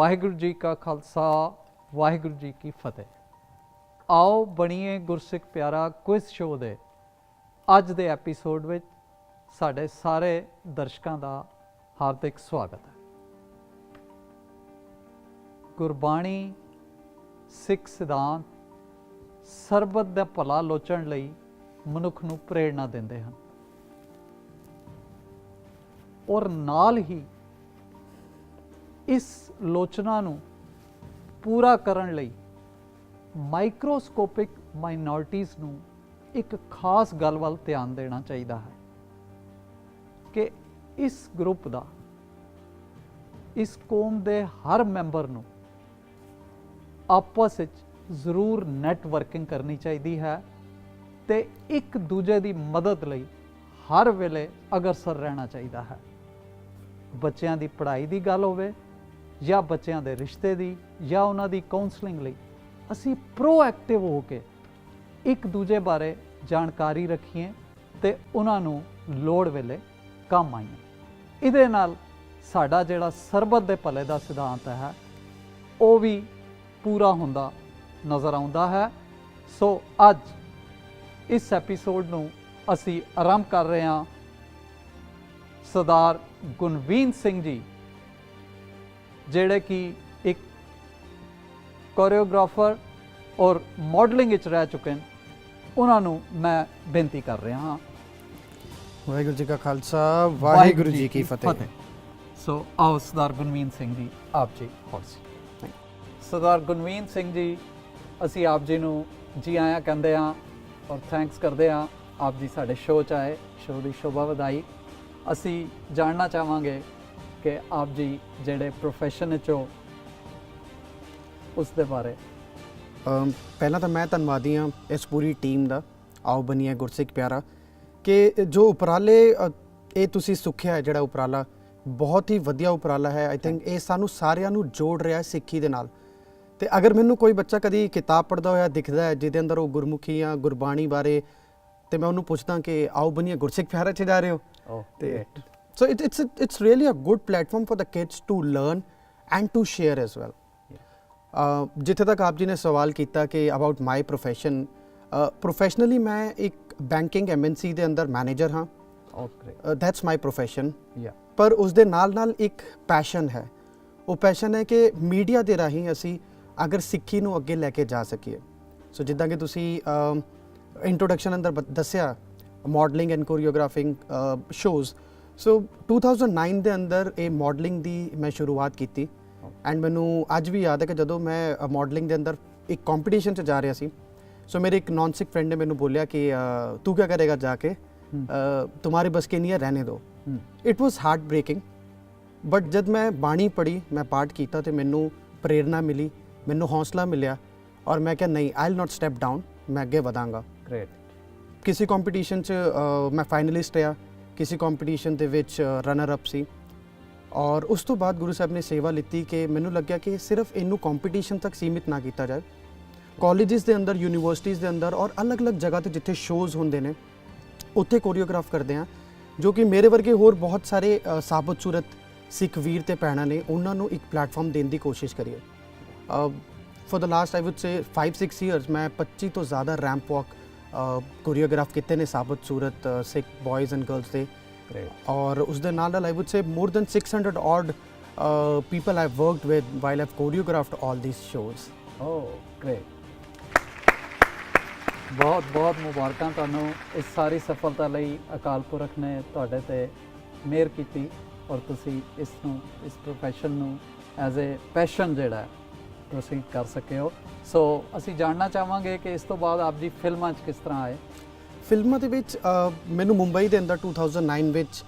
वाहिगुरू जी का खालसा वाहिगुरू जी की फतेह। आओ बणीए गुरसिख प्यारा क्विज शो दे अज दे एपीसोड विच साडे सारे दर्शकों का हार्दिक स्वागत है। गुरबाणी सिख सिद्धांत सरबत दा भला लोचण लई मनुख नूं प्रेरणा दिंदे हन और नाल ही इस लोचना नूं पूरा करन लई माइक्रोस्कोपिक माइनॉरिटीज़ नूं एक खास गल वल ध्यान देना चाहिए है कि इस ग्रुप दा इस कौम दे हर मैंबर नूं आपस विच जरूर नैटवर्किंग करनी चाहिए है ते एक दूजे दी मदद लई हर वेले अग्रसर रहना चाहिए है। बच्चों की पढ़ाई की गल होवे या बच्चों के रिश्ते की या उन्हां दी काउंसलिंग लई असी प्रोएक्टिव हो के एक दूजे बारे जानकारी रखीए ते उन्हां नूं लोड़ वेले काम आईए। इहदे नाल साडा जिहड़ा सरबत दे भले दा सिद्धांत है वो भी पूरा हुंदा नज़र आउंदा है। सो अज इस एपीसोड नूं असी आरंभ कर रहे हैं सरदार गुणवीन सिंह जी जेड़े कि एक कोरियोग्राफर और मॉडलिंग रह चुके हैं। उन्होंने मैं बेनती कर रहा हाँ। वाहिगुरू जी का खालसा वाहिगुरू जी की फतेह। सो आओ सरदार गुणवीन सिंह जी आप जी कुर्सी। सरदार गुणवीन सिंह जी असी आप जी नूं जी आया कहते हाँ और थैंक्स करते हाँ आप जी साडे शो च आए। शो की शोभा वधाई। असी जानना चाहांगे कि आप जी जेड़े प्रोफैशन चो उस दे बारे। पहला तो मैं धन्नवादी हाँ इस पूरी टीम का आओ बनीए गुरसिख प्यारा कि जो उपराले ये तुसी सुखिया है जिहड़ा उपराला बहुत ही वधिया उपराला है। आई थिंक ये सानू सारियां नू जोड़ रहा है सिੱਖੀ ਦੇ ਨਾਲ। ਤੇ अगर मैनू कोई बच्चा कभी किताब पढ़ता होया दिखता है जिहदे अंदर वो गुरमुखी या गुरबाणी बारे तो मैं उन्होंने पूछता कि आओ बनीए गुरसिख प्यारा च जा रहे हो। So it's really a good platform for the kids to learn and to share as well. जिथे तक आप जी ने सवाल किया कि अबाउट माई प्रोफैशन प्रोफैशनली मैं एक बैंकिंग MNC दे अंदर मैनेजर हाँ। That's my profession. पर उस दे नाल नाल एक पैशन है। वो पैशन है कि मीडिया दे राही असी अगर सिੱਖੀ ਨੂੰ ਅੱਗੇ ਲੈ ਕੇ ਜਾ ਸਕੀਏ। सो जिद्दां कि तुसी इंट्रोडक्शन अंदर दस्या मॉडलिंग एंड कोरियोग्राफिंग शोज़। सो 2009 ਦੇ ਅੰਦਰ ਇਹ मॉडलिंग ਦੀ मैं शुरुआत की एंड मैनू अज भी याद है कि जदों मैं मॉडलिंग के अंदर एक कॉम्पीटिशन च जा रहा सी। सो मेरे एक नॉन सिख फ्रेंड ने मैनू बोलिया कि तू क्या करेगा जाके तुम्हारे बस के नहीं है रहने दो। It was heartbreaking but जब मैं बाणी पढ़ी मैं पाठ किया तो मैनू प्रेरणा मिली मैनू हौसला मिलिया और मैं क्या नहीं I will not step down मैं अगे वधांगा। किसी कॉम्पीटिशन च मैं फाइनलिस्ट रहा किसी कॉम्पीटिशन के विच रनर अप सी और उस तो बाद गुरु साहब ने सेवा लीती कि मैनू लग्या कि सिर्फ इनू कॉम्पीटिशन तक सीमित ना किया जाए। कॉलेजिस के अंदर यूनिवर्सिटीज़ के अंदर और अलग अलग जगह पर जिथे शोज़ होंदे ने उत्थे कोरियोग्राफ करते हैं जो कि मेरे वर्गे होर बहुत सारे साबत सूरत सिख वीर ते भैणां ने उन्होंने एक प्लेटफॉर्म देने की कोशिश करिए। For the last I would से 5-6 ईयर्स मैं 25 तो ज़्यादा रैंप वॉक कोरियोग्राफ कितने ने साबत सूरत सिख बॉयज़ एंड गर्ल्स दे और उस दे नाल I would say more than 600 odd people I worked with while I have choreographed all these shows. Great. बहुत बहुत मुबारक तुहानूं इस सारी सफलता लई। अकाल पुरख ने तुहाडे ते मेहर कीती और तुसी इस प्रोफैशन नूं एज ए पैशन जिहड़ा तुसी कर सके हो। सो असी जानना चाहांगे कि इस तो बाद आप जी फिल्मां च किस तरह आए। फिल्मां दे विच मैनू मुंबई दे अंदर 2009 विच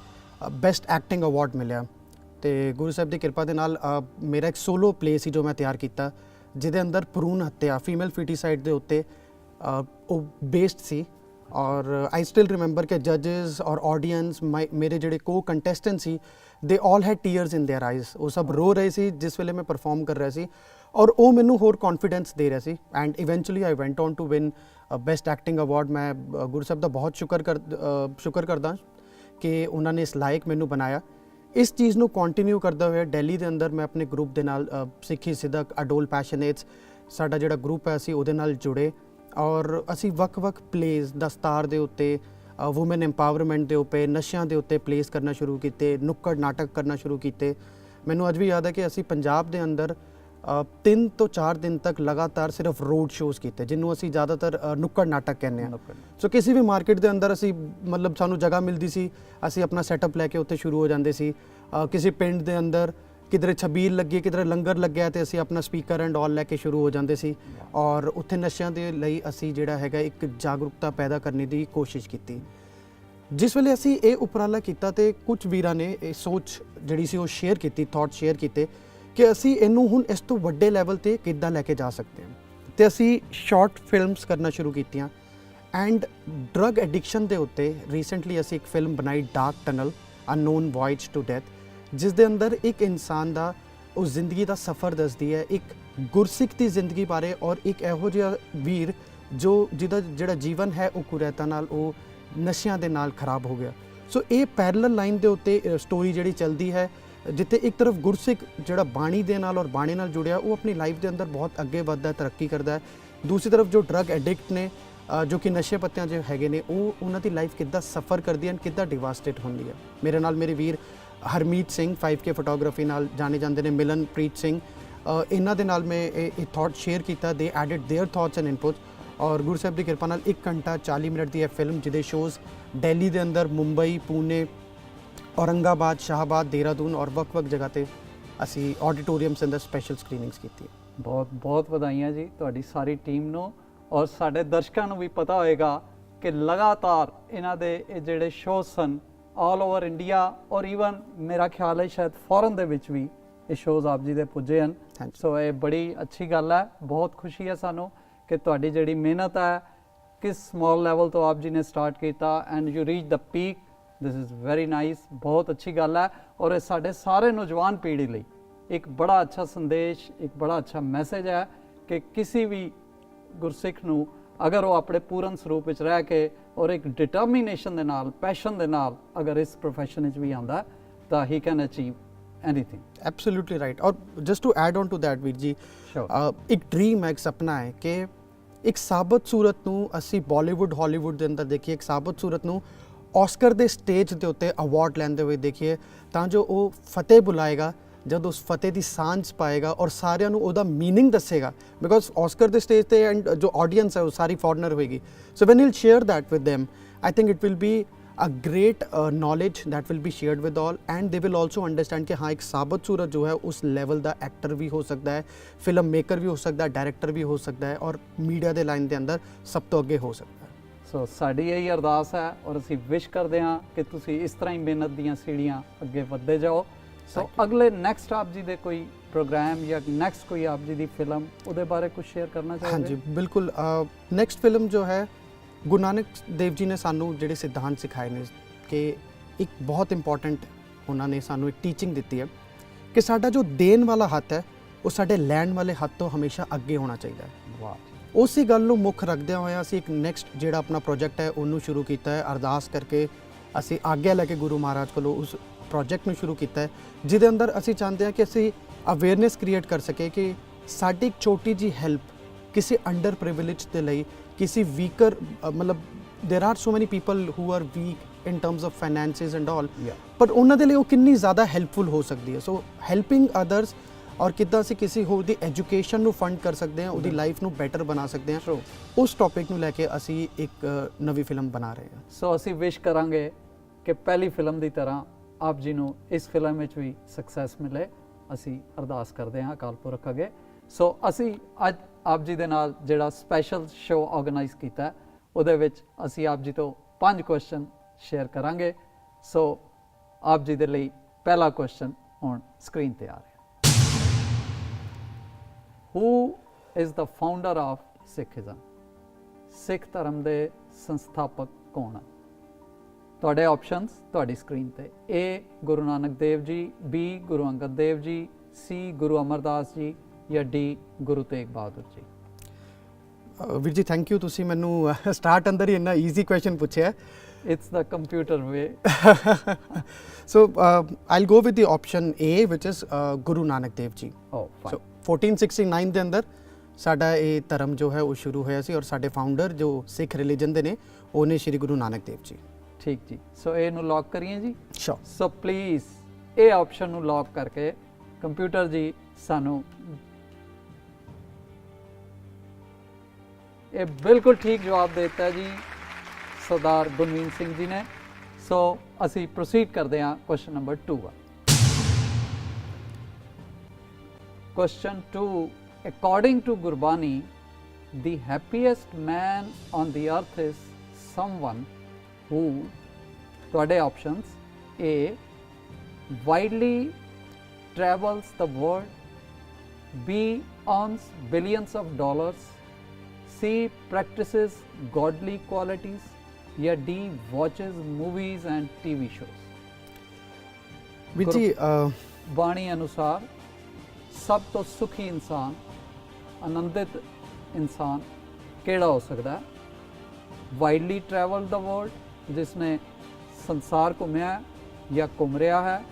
बेस्ट एक्टिंग अवार्ड मिलिया ते गुरु साहब की कृपा दे नाल मेरा एक सोलो प्ले सी जो मैं तैयार किया जिहदे अंदर भ्रूण हत्या फीमेल फिटिसाइड दे उत्ते बेस्ड सी और आई स्टिल रिमेंबर के जजेस और ऑडियंस मेरे जोड़े को contestant see they all had tears in their eyes. वो सब रो रहे सी जिस वेले मैं परफॉर्म कर रहा सी और वो मैनू होर कॉन्फिडेंस दे रहा सी and eventually I went on to win best acting award. मैं गुरु साहब का बहुत शुक्र करदा कि उन्होंने इस लायक मैनू बनाया ਇਸ ਚੀਜ਼ ਨੂੰ ਕੰਟੀਨਿਊ ਕਰਦਾ ਹੋਇਆ ਦਿੱਲੀ ਦੇ ਅੰਦਰ ਮੈਂ ਆਪਣੇ ਗਰੁੱਪ ਦੇ ਨਾਲ ਸਿੱਖੀ ਸਿੱਧਕ ਅਡੋਲ ਪੈਸ਼ਨੇਟਸ ਸਾਡਾ ਜਿਹੜਾ ਗਰੁੱਪ ਹੈ ਅਸੀਂ ਉਹਦੇ ਨਾਲ ਜੁੜੇ ਔਰ ਅਸੀਂ ਵੱਖ-ਵੱਖ ਪਲੇਸ ਦਸਤਾਰ ਦੇ ਉੱਤੇ ਵੂਮਨ ਐਮਪਾਵਰਮੈਂਟ ਦੇ ਉੱਤੇ ਨਸ਼ਿਆਂ ਦੇ ਉੱਤੇ ਪਲੇਸ ਕਰਨਾ ਸ਼ੁਰੂ ਕੀਤੇ ਨੁੱਕੜ ਨਾਟਕ ਕਰਨਾ ਸ਼ੁਰੂ ਕੀਤੇ। ਮੈਨੂੰ ਅੱਜ ਵੀ ਯਾਦ ਹੈ ਕਿ ਅਸੀਂ ਪੰਜਾਬ ਦੇ ਅੰਦਰ 3 ਤੋਂ 4 ਦਿਨ ਤੱਕ ਲਗਾਤਾਰ ਸਿਰਫ ਰੋਡ ਸ਼ੋਜ਼ ਕੀਤੇ ਜਿਹਨੂੰ ਅਸੀਂ ਜ਼ਿਆਦਾਤਰ ਨੁੱਕੜ ਨਾਟਕ ਕਹਿੰਦੇ ਹਾਂ। ਸੋ ਕਿਸੇ ਵੀ ਮਾਰਕੀਟ ਦੇ ਅੰਦਰ ਅਸੀਂ ਮਤਲਬ ਸਾਨੂੰ ਜਗ੍ਹਾ ਮਿਲਦੀ ਸੀ ਅਸੀਂ ਆਪਣਾ ਸੈਟਅਪ ਲੈ ਕੇ ਉੱਥੇ ਸ਼ੁਰੂ ਹੋ ਜਾਂਦੇ ਸੀ। ਕਿਸੇ ਪਿੰਡ ਦੇ ਅੰਦਰ ਕਿਧਰੇ ਛਬੀਲ ਲੱਗੀ ਕਿਧਰੇ ਲੰਗਰ ਲੱਗਿਆ ਤੇ ਅਸੀਂ ਆਪਣਾ ਸਪੀਕਰ ਐਂਡ ਆਲ ਲੈ ਕੇ ਸ਼ੁਰੂ ਹੋ ਜਾਂਦੇ ਸੀ ਔਰ ਉੱਥੇ ਨਸ਼ਿਆਂ ਦੇ ਲਈ ਅਸੀਂ ਜਿਹੜਾ ਹੈਗਾ ਇੱਕ ਜਾਗਰੂਕਤਾ ਪੈਦਾ ਕਰਨ ਦੀ ਕੋਸ਼ਿਸ਼ ਕੀਤੀ। ਜਿਸ ਵੇਲੇ ਅਸੀਂ ਇਹ ਉਪਰਾਲਾ ਕੀਤਾ ਤੇ ਕੁਝ ਵੀਰਾਂ ਨੇ ਇਹ ਸੋਚ ਜਿਹੜੀ ਸੀ ਉਹ ਸ਼ੇਅਰ ਕੀਤੀ ਥਾਟ ਸ਼ੇਅਰ ਕੀਤੇ ਕਿ ਅਸੀਂ ਇਹਨੂੰ ਹੁਣ ਇਸ ਤੋਂ ਵੱਡੇ ਲੈਵਲ ਤੇ ਕਿੱਦਾਂ ਲੈ ਕੇ ਜਾ ਸਕਦੇ ਹਾਂ ਤੇ ਅਸੀਂ ਸ਼ਾਰਟ ਫਿਲਮਸ ਕਰਨਾ ਸ਼ੁਰੂ ਕੀਤੀਆਂ ਐਂਡ ਡਰਗ ਐਡਿਕਸ਼ਨ ਦੇ ਉੱਤੇ ਰੀਸੈਂਟਲੀ ਅਸੀਂ ਇੱਕ ਫਿਲਮ ਬਣਾਈ dark tunnel unknown voyage to death ਜਿਸ ਦੇ ਅੰਦਰ ਇੱਕ ਇਨਸਾਨ ਦਾ ਉਸ ਜ਼ਿੰਦਗੀ ਦਾ ਸਫ਼ਰ ਦੱਸਦੀ ਹੈ ਇੱਕ ਗੁਰਸਿੱਖ ਦੀ ਜ਼ਿੰਦਗੀ ਬਾਰੇ ਔਰ ਇੱਕ ਇਹੋ ਜਿਹਾ ਵੀਰ ਜਿਹਦਾ ਜਿਹੜਾ ਜੀਵਨ ਹੈ ਉਹ ਕੁਰੈਤਾ ਨਾਲ ਉਹ ਨਸ਼ਿਆਂ ਦੇ ਨਾਲ ਖਰਾਬ ਹੋ ਗਿਆ। ਸੋ ਇਹ ਪੈਰਲਲ ਲਾਈਨ ਦੇ ਉੱਤੇ ਸਟੋਰੀ ਜਿਹੜੀ ਚੱਲਦੀ ਹੈ ਜਿੱਥੇ ਇੱਕ ਤਰਫ ਗੁਰਸਿੱਖ ਜਿਹੜਾ ਬਾਣੀ ਦੇ ਨਾਲ ਔਰ ਬਾਣੀ ਨਾਲ ਜੁੜਿਆ ਉਹ ਆਪਣੀ ਲਾਈਫ ਦੇ ਅੰਦਰ ਬਹੁਤ ਅੱਗੇ ਵੱਧਦਾ ਤਰੱਕੀ ਕਰਦਾ ਹੈ। ਦੂਸਰੀ ਤਰਫ ਜੋ ਡਰਗ ਐਡਿਕਟ ਨੇ ਜੋ ਕਿ ਨਸ਼ੇ ਪੱਤਿਆਂ 'ਚ ਹੈਗੇ ਨੇ ਉਹ ਉਹਨਾਂ ਦੀ ਲਾਈਫ ਕਿੱਦਾਂ ਸਫਰ ਕਰਦੀ ਹੈ ਕਿੱਦਾਂ ਡਿਵਾਸਟੇਟ ਹੁੰਦੀ ਹੈ। ਮੇਰੇ ਨਾਲ ਮੇਰੇ ਵੀਰ ਹਰਮੀਤ ਸਿੰਘ 5K ਫੋਟੋਗ੍ਰਾਫੀ ਨਾਲ ਜਾਣੇ ਜਾਂਦੇ ਨੇ ਮਿਲਨਪ੍ਰੀਤ ਸਿੰਘ ਇਹਨਾਂ ਦੇ ਨਾਲ ਮੈਂ ਇਹ ਥਾਟ ਸ਼ੇਅਰ ਕੀਤਾ they added their thoughts and inputs ਔਰ ਗੁਰੂ ਸਾਹਿਬ ਦੀ ਕਿਰਪਾ ਨਾਲ 1 ਘੰਟਾ 40 ਮਿੰਟ ਦੀ ਇਹ ਫਿਲਮ ਜਿਹਦੇ ਸ਼ੋਜ਼ ਦਿੱਲੀ ਦੇ ਅੰਦਰ ਮੁੰਬਈ ਪੂਨੇ ਔਰੰਗਾਬਾਦ ਸ਼ਾਹਬਾਦ ਦੇਹਰਾਦੂਨ ਔਰ ਵੱਖ-ਵੱਖ ਜਗ੍ਹਾ ਤੇ ਅਸੀਂ ਆਡੀਟੋਰੀਅਮਸ ਅੰਦਰ ਸਪੈਸ਼ਲ ਸਕਰੀਨਿੰਗਸ ਕੀਤੀ। ਬਹੁਤ ਬਹੁਤ ਵਧਾਈਆਂ ਜੀ ਤੁਹਾਡੀ ਸਾਰੀ ਟੀਮ ਨੂੰ ਔਰ ਸਾਡੇ ਦਰਸ਼ਕਾਂ ਨੂੰ ਵੀ ਪਤਾ ਹੋਏਗਾ ਕਿ ਲਗਾਤਾਰ ਇਹਨਾਂ ਦੇ ਇਹ ਜਿਹੜੇ ਸ਼ੋਅ ਸਨ ਆਲ ਓਵਰ ਇੰਡੀਆ ਔਰ ਈਵਨ ਮੇਰਾ ਖਿਆਲ ਹੈ ਸ਼ਾਇਦ ਫੋਰਨ ਦੇ ਵਿੱਚ ਵੀ ਇਹ ਸ਼ੋਜ਼ ਆਪ ਜੀ ਦੇ ਪੁੱਜੇ ਹਨ। ਸੋ ਇਹ ਬੜੀ ਅੱਛੀ ਗੱਲ ਹੈ ਬਹੁਤ ਖੁਸ਼ੀ ਹੈ ਸਾਨੂੰ ਕਿ ਤੁਹਾਡੀ ਜਿਹੜੀ ਮਿਹਨਤ ਹੈ ਕਿਸ ਸਮਾਲ ਲੈਵਲ ਤੋਂ ਆਪ ਜੀ ਨੇ ਸਟਾਰਟ ਕੀਤਾ and you reach the peak this is very nice ਬਹੁਤ ਅੱਛੀ ਗੱਲ ਹੈ ਔਰ ਇਹ ਸਾਡੇ ਸਾਰੇ ਨੌਜਵਾਨ ਪੀੜ੍ਹੀ ਲਈ ਇੱਕ ਬੜਾ ਅੱਛਾ ਸੰਦੇਸ਼ ਇੱਕ ਬੜਾ ਅੱਛਾ ਮੈਸੇਜ ਹੈ ਕਿ ਕਿਸੇ ਵੀ ਗੁਰਸਿੱਖ ਨੂੰ ਅਗਰ ਉਹ ਆਪਣੇ ਪੂਰਨ ਸਰੂਪ ਵਿੱਚ ਰਹਿ ਕੇ ਔਰ ਇੱਕ ਡਿਟਰਮੀਨੇਸ਼ਨ ਦੇ ਨਾਲ ਪੈਸ਼ਨ ਦੇ ਨਾਲ ਅਗਰ ਇਸ ਪ੍ਰੋਫੈਸ਼ਨ ਵਿੱਚ ਵੀ ਆਉਂਦਾ ਤਾਂ ਹੀ can achieve anything absolutely right और just to add on to that ਵੀਰ ਜੀ ਇੱਕ ਡ੍ਰੀਮ ਹੈ ਇੱਕ ਸੁਪਨਾ ਹੈ ਕਿ ਇੱਕ ਸਾਬਤ ਸੂਰਤ ਨੂੰ ਅਸੀਂ ਬਾਲੀਵੁੱਡ ਹਾਲੀਵੁੱਡ ਦੇ ਅੰਦਰ ਦੇਖੀਏ ਇੱਕ ਸਾਬਤ ਸੂਰਤ ਨੂੰ ਆਸਕਰ ਦੇ ਸਟੇਜ ਦੇ ਉੱਤੇ ਅਵਾਰਡ ਲੈਂਦੇ ਹੋਏ ਦੇਖੀਏ ਤਾਂ ਜੋ ਉਹ ਫਤਿਹ ਬੁਲਾਏਗਾ ਜਦ ਉਸ ਫਤਿਹ ਦੀ ਸਾਂਝ ਪਾਏਗਾ ਔਰ ਸਾਰਿਆਂ ਨੂੰ ਉਹਦਾ ਮੀਨਿੰਗ ਦੱਸੇਗਾ ਬਿਕੋਜ਼ ਆਸਕਰ ਦੇ ਸਟੇਜ ਤੇ ਐਂਡ ਜੋ ਆਡੀਅנס ਹੈ ਉਹ ਸਾਰੀ ਫੋਰਨਰ ਹੋਏਗੀ so when he will share that with them I think it will be a great knowledge that will be shared with all and they will also understand कि हाँ एक साबित सूरत जो है उस लेवल ਦਾ एक्टर भी हो सकता है फिल्म मेकर भी हो सकता है डायरेक्टर भी हो सकता है और मीडिया ਦੇ ਲਾਈਨ ਦੇ ਅੰਦਰ ਸਭ ਤੋਂ ਅੱਗੇ ਹੋ ਸਕਦਾ ਹੈ। ਸੋ ਸਾਡੀ ਇਹੀ ਅਰਦਾਸ ਹੈ ਔਰ ਅਸੀਂ ਵਿਸ਼ ਕਰਦੇ ਹਾਂ ਕਿ ਤੁਸੀਂ ਇਸ ਤਰ੍ਹਾਂ ਹੀ ਮਿਹਨਤ ਦੀਆਂ ਸੀੜੀਆਂ ਅੱਗੇ ਵੱਧਦੇ ਜਾਓ। ਸੋ ਅਗਲੇ ਨੈਕਸਟ ਆਪ ਜੀ ਦੇ ਕੋਈ ਪ੍ਰੋਗਰਾਮ ਜਾਂ ਨੈਕਸਟ ਕੋਈ ਆਪ ਜੀ ਦੀ ਫਿਲਮ ਉਹਦੇ ਬਾਰੇ ਕੁਝ ਸ਼ੇਅਰ ਕਰਨਾ ਚਾਹੋਗੇ? ਹਾਂਜੀ ਬਿਲਕੁਲ ਨੈਕਸਟ ਫਿਲਮ ਜੋ ਹੈ ਗੁਰੂ ਨਾਨਕ ਦੇਵ ਜੀ ਨੇ ਸਾਨੂੰ ਜਿਹੜੇ ਸਿਧਾਂਤ ਸਿਖਾਏ ਨੇ ਕਿ ਇੱਕ ਬਹੁਤ ਇੰਪੋਰਟੈਂਟ ਉਹਨਾਂ ਨੇ ਸਾਨੂੰ ਇੱਕ ਟੀਚਿੰਗ ਦਿੱਤੀ ਹੈ ਕਿ ਸਾਡਾ ਜੋ ਦੇਣ ਵਾਲਾ ਹੱਥ ਹੈ ਉਹ ਸਾਡੇ ਲੈਣ ਵਾਲੇ ਹੱਥ ਤੋਂ ਹਮੇਸ਼ਾ ਅੱਗੇ ਹੋਣਾ ਚਾਹੀਦਾ ਹੈ। ਵਾਹ ਉਸੇ ਗੱਲ ਨੂੰ ਮੁੱਖ ਰੱਖਦਿਆਂ ਹੋਇਆ ਅਸੀਂ ਇੱਕ ਨੈਕਸਟ ਜਿਹੜਾ ਆਪਣਾ ਪ੍ਰੋਜੈਕਟ ਹੈ ਉਹਨੂੰ ਸ਼ੁਰੂ ਕੀਤਾ ਹੈ ਅਰਦਾਸ ਕਰਕੇ ਅਸੀਂ ਆਗਿਆ ਲੈ ਕੇ ਗੁਰੂ ਮਹਾਰਾਜ ਕੋਲੋਂ ਉਸ ਪ੍ਰੋਜੈਕਟ ਨੂੰ ਸ਼ੁਰੂ ਕੀਤਾ ਹੈ ਜਿਹਦੇ ਅੰਦਰ ਅਸੀਂ ਚਾਹੁੰਦੇ ਹਾਂ ਕਿ ਅਸੀਂ ਅਵੇਅਰਨੈਸ ਕ੍ਰੀਏਟ ਕਰ ਸਕੇ ਕਿ ਸਾਡੀ ਇੱਕ ਛੋਟੀ ਜੀ ਹੈਲਪ ਕਿਸੇ ਅੰਡਰ ਪ੍ਰਿਵਿਲੇਜ ਦੇ ਲਈ ਕਿਸੇ ਵੀਕਰ ਮਤਲਬ there are so many people who are weak in terms of finances and all पर ਉਹਨਾਂ ਦੇ ਲਈ ਉਹ ਕਿੰਨੀ ਜ਼ਿਆਦਾ ਹੈਲਪਫੁਲ ਹੋ ਸਕਦੀ ਹੈ। ਸੋ ਹੈਲਪਿੰਗ ਅਦਰਸ ਔਰ ਕਿੱਦਾਂ ਅਸੀਂ ਕਿਸੇ ਹੋਰ ਦੀ ਐਜੂਕੇਸ਼ਨ ਨੂੰ ਫੰਡ ਕਰ ਸਕਦੇ ਹਾਂ ਉਹਦੀ ਲਾਈਫ ਨੂੰ ਬੈਟਰ ਬਣਾ ਸਕਦੇ ਹਾਂ ਉਸ ਟੌਪਿਕ ਨੂੰ ਲੈ ਕੇ ਅਸੀਂ ਇੱਕ ਨਵੀਂ ਫਿਲਮ ਬਣਾ ਰਹੇ ਹਾਂ। ਸੋ ਅਸੀਂ ਵਿਸ਼ ਕਰਾਂਗੇ ਕਿ ਪਹਿਲੀ ਫਿਲਮ ਦੀ ਤਰ੍ਹਾਂ ਆਪ ਜੀ ਨੂੰ ਇਸ ਫਿਲਮ ਵਿੱਚ ਵੀ ਸਕਸੈਸ ਮਿਲੇ ਅਸੀਂ ਅਰਦਾਸ ਕਰਦੇ ਹਾਂ ਅਕਾਲ ਪੁਰਖ ਅੱਗੇ। ਸੋ ਅਸੀਂ ਅੱਜ ਆਪ ਜੀ ਦੇ ਨਾਲ ਜਿਹੜਾ ਸਪੈਸ਼ਲ ਸ਼ੋਅ ਆਰਗੇਨਾਈਜ਼ ਕੀਤਾ ਉਹਦੇ ਵਿੱਚ ਅਸੀਂ ਆਪ ਜੀ ਤੋਂ 5 ਕੁਐਸਚਨ ਸ਼ੇਅਰ ਕਰਾਂਗੇ। ਸੋ ਆਪ ਜੀ ਦੇ ਲਈ ਪਹਿਲਾ ਕੁਐਸਚਨ ਹੁਣ ਸਕਰੀਨ ਤੇ ਆ ਰਿਹਾ। Who is the founder of Sikhism? Sikh ਧਰਮ ਦੇ ਸੰਸਥਾਪਕ ਕੌਣ ਹਨ? ਤੁਹਾਡੇ ਆਪਸ਼ਨਸ ਤੁਹਾਡੀ ਸਕਰੀਨ ਤੇ A Guru Nanak Dev ji, B Guru Angad Dev ji, C Guru Amardas ji ਜਾਂ D ਗੁਰੂ ਤੇਗ ਬਹਾਦਰ ਜੀ। ਵੀਰ ਜੀ ਥੈਂਕ ਯੂ ਤੁਸੀਂ ਮੈਨੂੰ ਸਟਾਰਟ ਅੰਦਰ ਹੀ ਇੰਨਾ ਈਜ਼ੀ ਕੁਐਸਚਨ ਪੁੱਛਿਆ It's the computer way. So I'll go with the option A, which is Guru Nanak Dev Ji. Oh, fine. So 1469 ਦੇ ਅੰਦਰ ਸਾਡਾ ਇਹ ਧਰਮ ਜੋ ਹੈ ਉਹ ਸ਼ੁਰੂ ਹੋਇਆ ਸੀ ਔਰ ਸਾਡੇ ਫਾਊਂਡਰ ਜੋ ਸਿੱਖ ਰਿਲੀਜਨ ਦੇ ਨੇ ਉਹ ਨੇ ਸ਼੍ਰੀ ਗੁਰੂ ਨਾਨਕ ਦੇਵ ਜੀ। ਠੀਕ ਜੀ। ਸੋ ਇਹਨੂੰ ਲੌਕ ਕਰੀਏ ਜੀ। ਸ਼ੋਰ। ਸੋ ਪਲੀਜ਼ ਇਹ ਆਪਸ਼ਨ ਨੂੰ ਲੌਕ ਕਰਕੇ ਕੰਪਿਊਟਰ ਜੀ ਸਾਨੂੰ ਇਹ ਬਿਲਕੁਲ ਠੀਕ ਜਵਾਬ ਦੇ ਦਿੱਤਾ ਜੀ ਸਰਦਾਰ ਗੁਰਮੀਤ ਸਿੰਘ ਜੀ ਨੇ। ਸੋ ਅਸੀਂ ਪ੍ਰੋਸੀਡ ਕਰਦੇ ਹਾਂ ਕੁਐਸਚਨ ਨੰਬਰ 2 ਵੱਲ। Question 2. According to Gurbani, the happiest man on the earth is someone who, ਤੁਹਾਡੇ options, A, widely travels the world, B, earns billions of dollars, C, practices godly qualities, या D, watches movies and TV shows। ਵੀਰ ਜੀ ਬਾਣੀ ਅਨੁਸਾਰ ਸਭ ਤੋਂ ਸੁਖੀ ਇਨਸਾਨ, ਆਨੰਦਿਤ ਇਨਸਾਨ ਕਿਹੜਾ ਹੋ ਸਕਦਾ ਹੈ? ਵਾਈਡਲੀ ਟਰੈਵਲ ਦਾ ਵਰਲਡ, ਜਿਸਨੇ ਸੰਸਾਰ ਘੁੰਮਿਆ ਜਾਂ ਘੁੰਮ ਰਿਹਾ ਹੈ,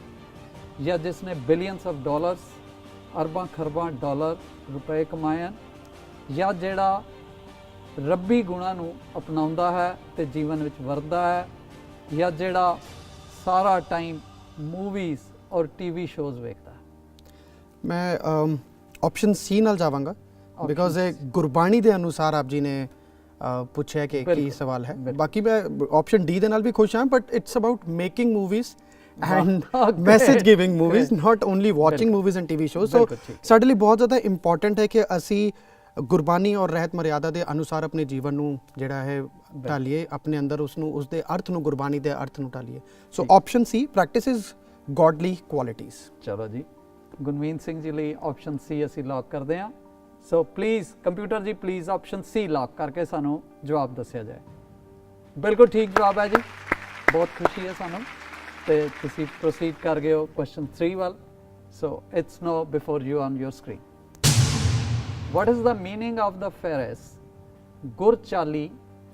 ਜਾਂ ਜਿਸਨੇ ਬਿਲੀਅਨਸ ਆਫ ਡਾਲਰਸ, ਅਰਬਾਂ ਖਰਬਾਂ ਡਾਲਰ ਰੁਪਏ ਕਮਾਏ ਹਨ, ਜਾਂ ਜਿਹੜਾ ਰੱਬੀ ਗੁਣਾਂ ਨੂੰ ਅਪਣਾਉਂਦਾ ਹੈ ਤੇ ਜੀਵਨ ਵਿੱਚ ਵਰਤਦਾ ਹੈ, ਜਾਂ ਜਿਹੜਾ ਸਾਰਾ ਟਾਈਮ ਮੂਵੀਜ਼ ਔਰ ਟੀਵੀ ਸ਼ੋਜ਼ ਵੇਖਦਾ ਹੈ। ਮੈਂ ਆਪਸ਼ਨ ਸੀ ਨਾਲ ਜਾਵਾਂਗਾ ਬਿਕੋਜ਼ ਇਹ ਗੁਰਬਾਣੀ ਦੇ ਅਨੁਸਾਰ ਆਪ ਜੀ ਨੇ ਪੁੱਛਿਆ ਕਿ ਕੀ ਸਵਾਲ ਹੈ। ਬਾਕੀ ਮੈਂ ਆਪਸ਼ਨ ਡੀ ਦੇ ਨਾਲ ਵੀ ਖੁਸ਼ ਹਾਂ, but it's about making movies and message giving movies, not only watching movies and TV shows. So ਸਾਡੇ ਲਈ ਬਹੁਤ ਜ਼ਿਆਦਾ ਇੰਪੋਰਟੈਂਟ ਹੈ ਕਿ ਅਸੀਂ ਗੁਰਬਾਣੀ ਔਰ ਰਹਿਤ ਮਰਿਆਦਾ ਦੇ ਅਨੁਸਾਰ ਆਪਣੇ ਜੀਵਨ ਨੂੰ ਜਿਹੜਾ ਹੈ ਢਾਲੀਏ, ਆਪਣੇ ਅੰਦਰ ਉਸ ਨੂੰ, ਉਸ ਦੇ ਅਰਥ ਨੂੰ, ਗੁਰਬਾਣੀ ਦੇ ਅਰਥ ਨੂੰ ਢਾਲੀਏ। ਸੋ ਆਪਸ਼ਨ ਸੀ, ਪ੍ਰੈਕਟਿਸਿਸ ਗੋਡਲੀ ਕੁਆਲਿਟੀਜ਼। ਚਲੋ ਜੀ, ਗੁਰਮੀਤ ਸਿੰਘ ਜੀ ਲਈ ਆਪਸ਼ਨ ਸੀ ਅਸੀਂ ਲੌਕ ਕਰਦੇ ਹਾਂ। ਸੋ ਪਲੀਜ਼ ਕੰਪਿਊਟਰ ਜੀ, ਪਲੀਜ਼ ਆਪਸ਼ਨ ਸੀ ਲੌਕ ਕਰਕੇ ਸਾਨੂੰ ਜਵਾਬ ਦੱਸਿਆ ਜਾਏ। ਬਿਲਕੁਲ ਠੀਕ ਜਵਾਬ ਹੈ ਜੀ, ਬਹੁਤ ਖੁਸ਼ੀ ਹੈ ਸਾਨੂੰ। ਤੇ ਤੁਸੀਂ ਪ੍ਰੋਸੀਡ ਕਰ ਗਏ ਹੋ ਕੁਐਸਚਨ 3 ਵੱਲ। So it's now before you on your screen. What is the meaning of the phrase Gur Chali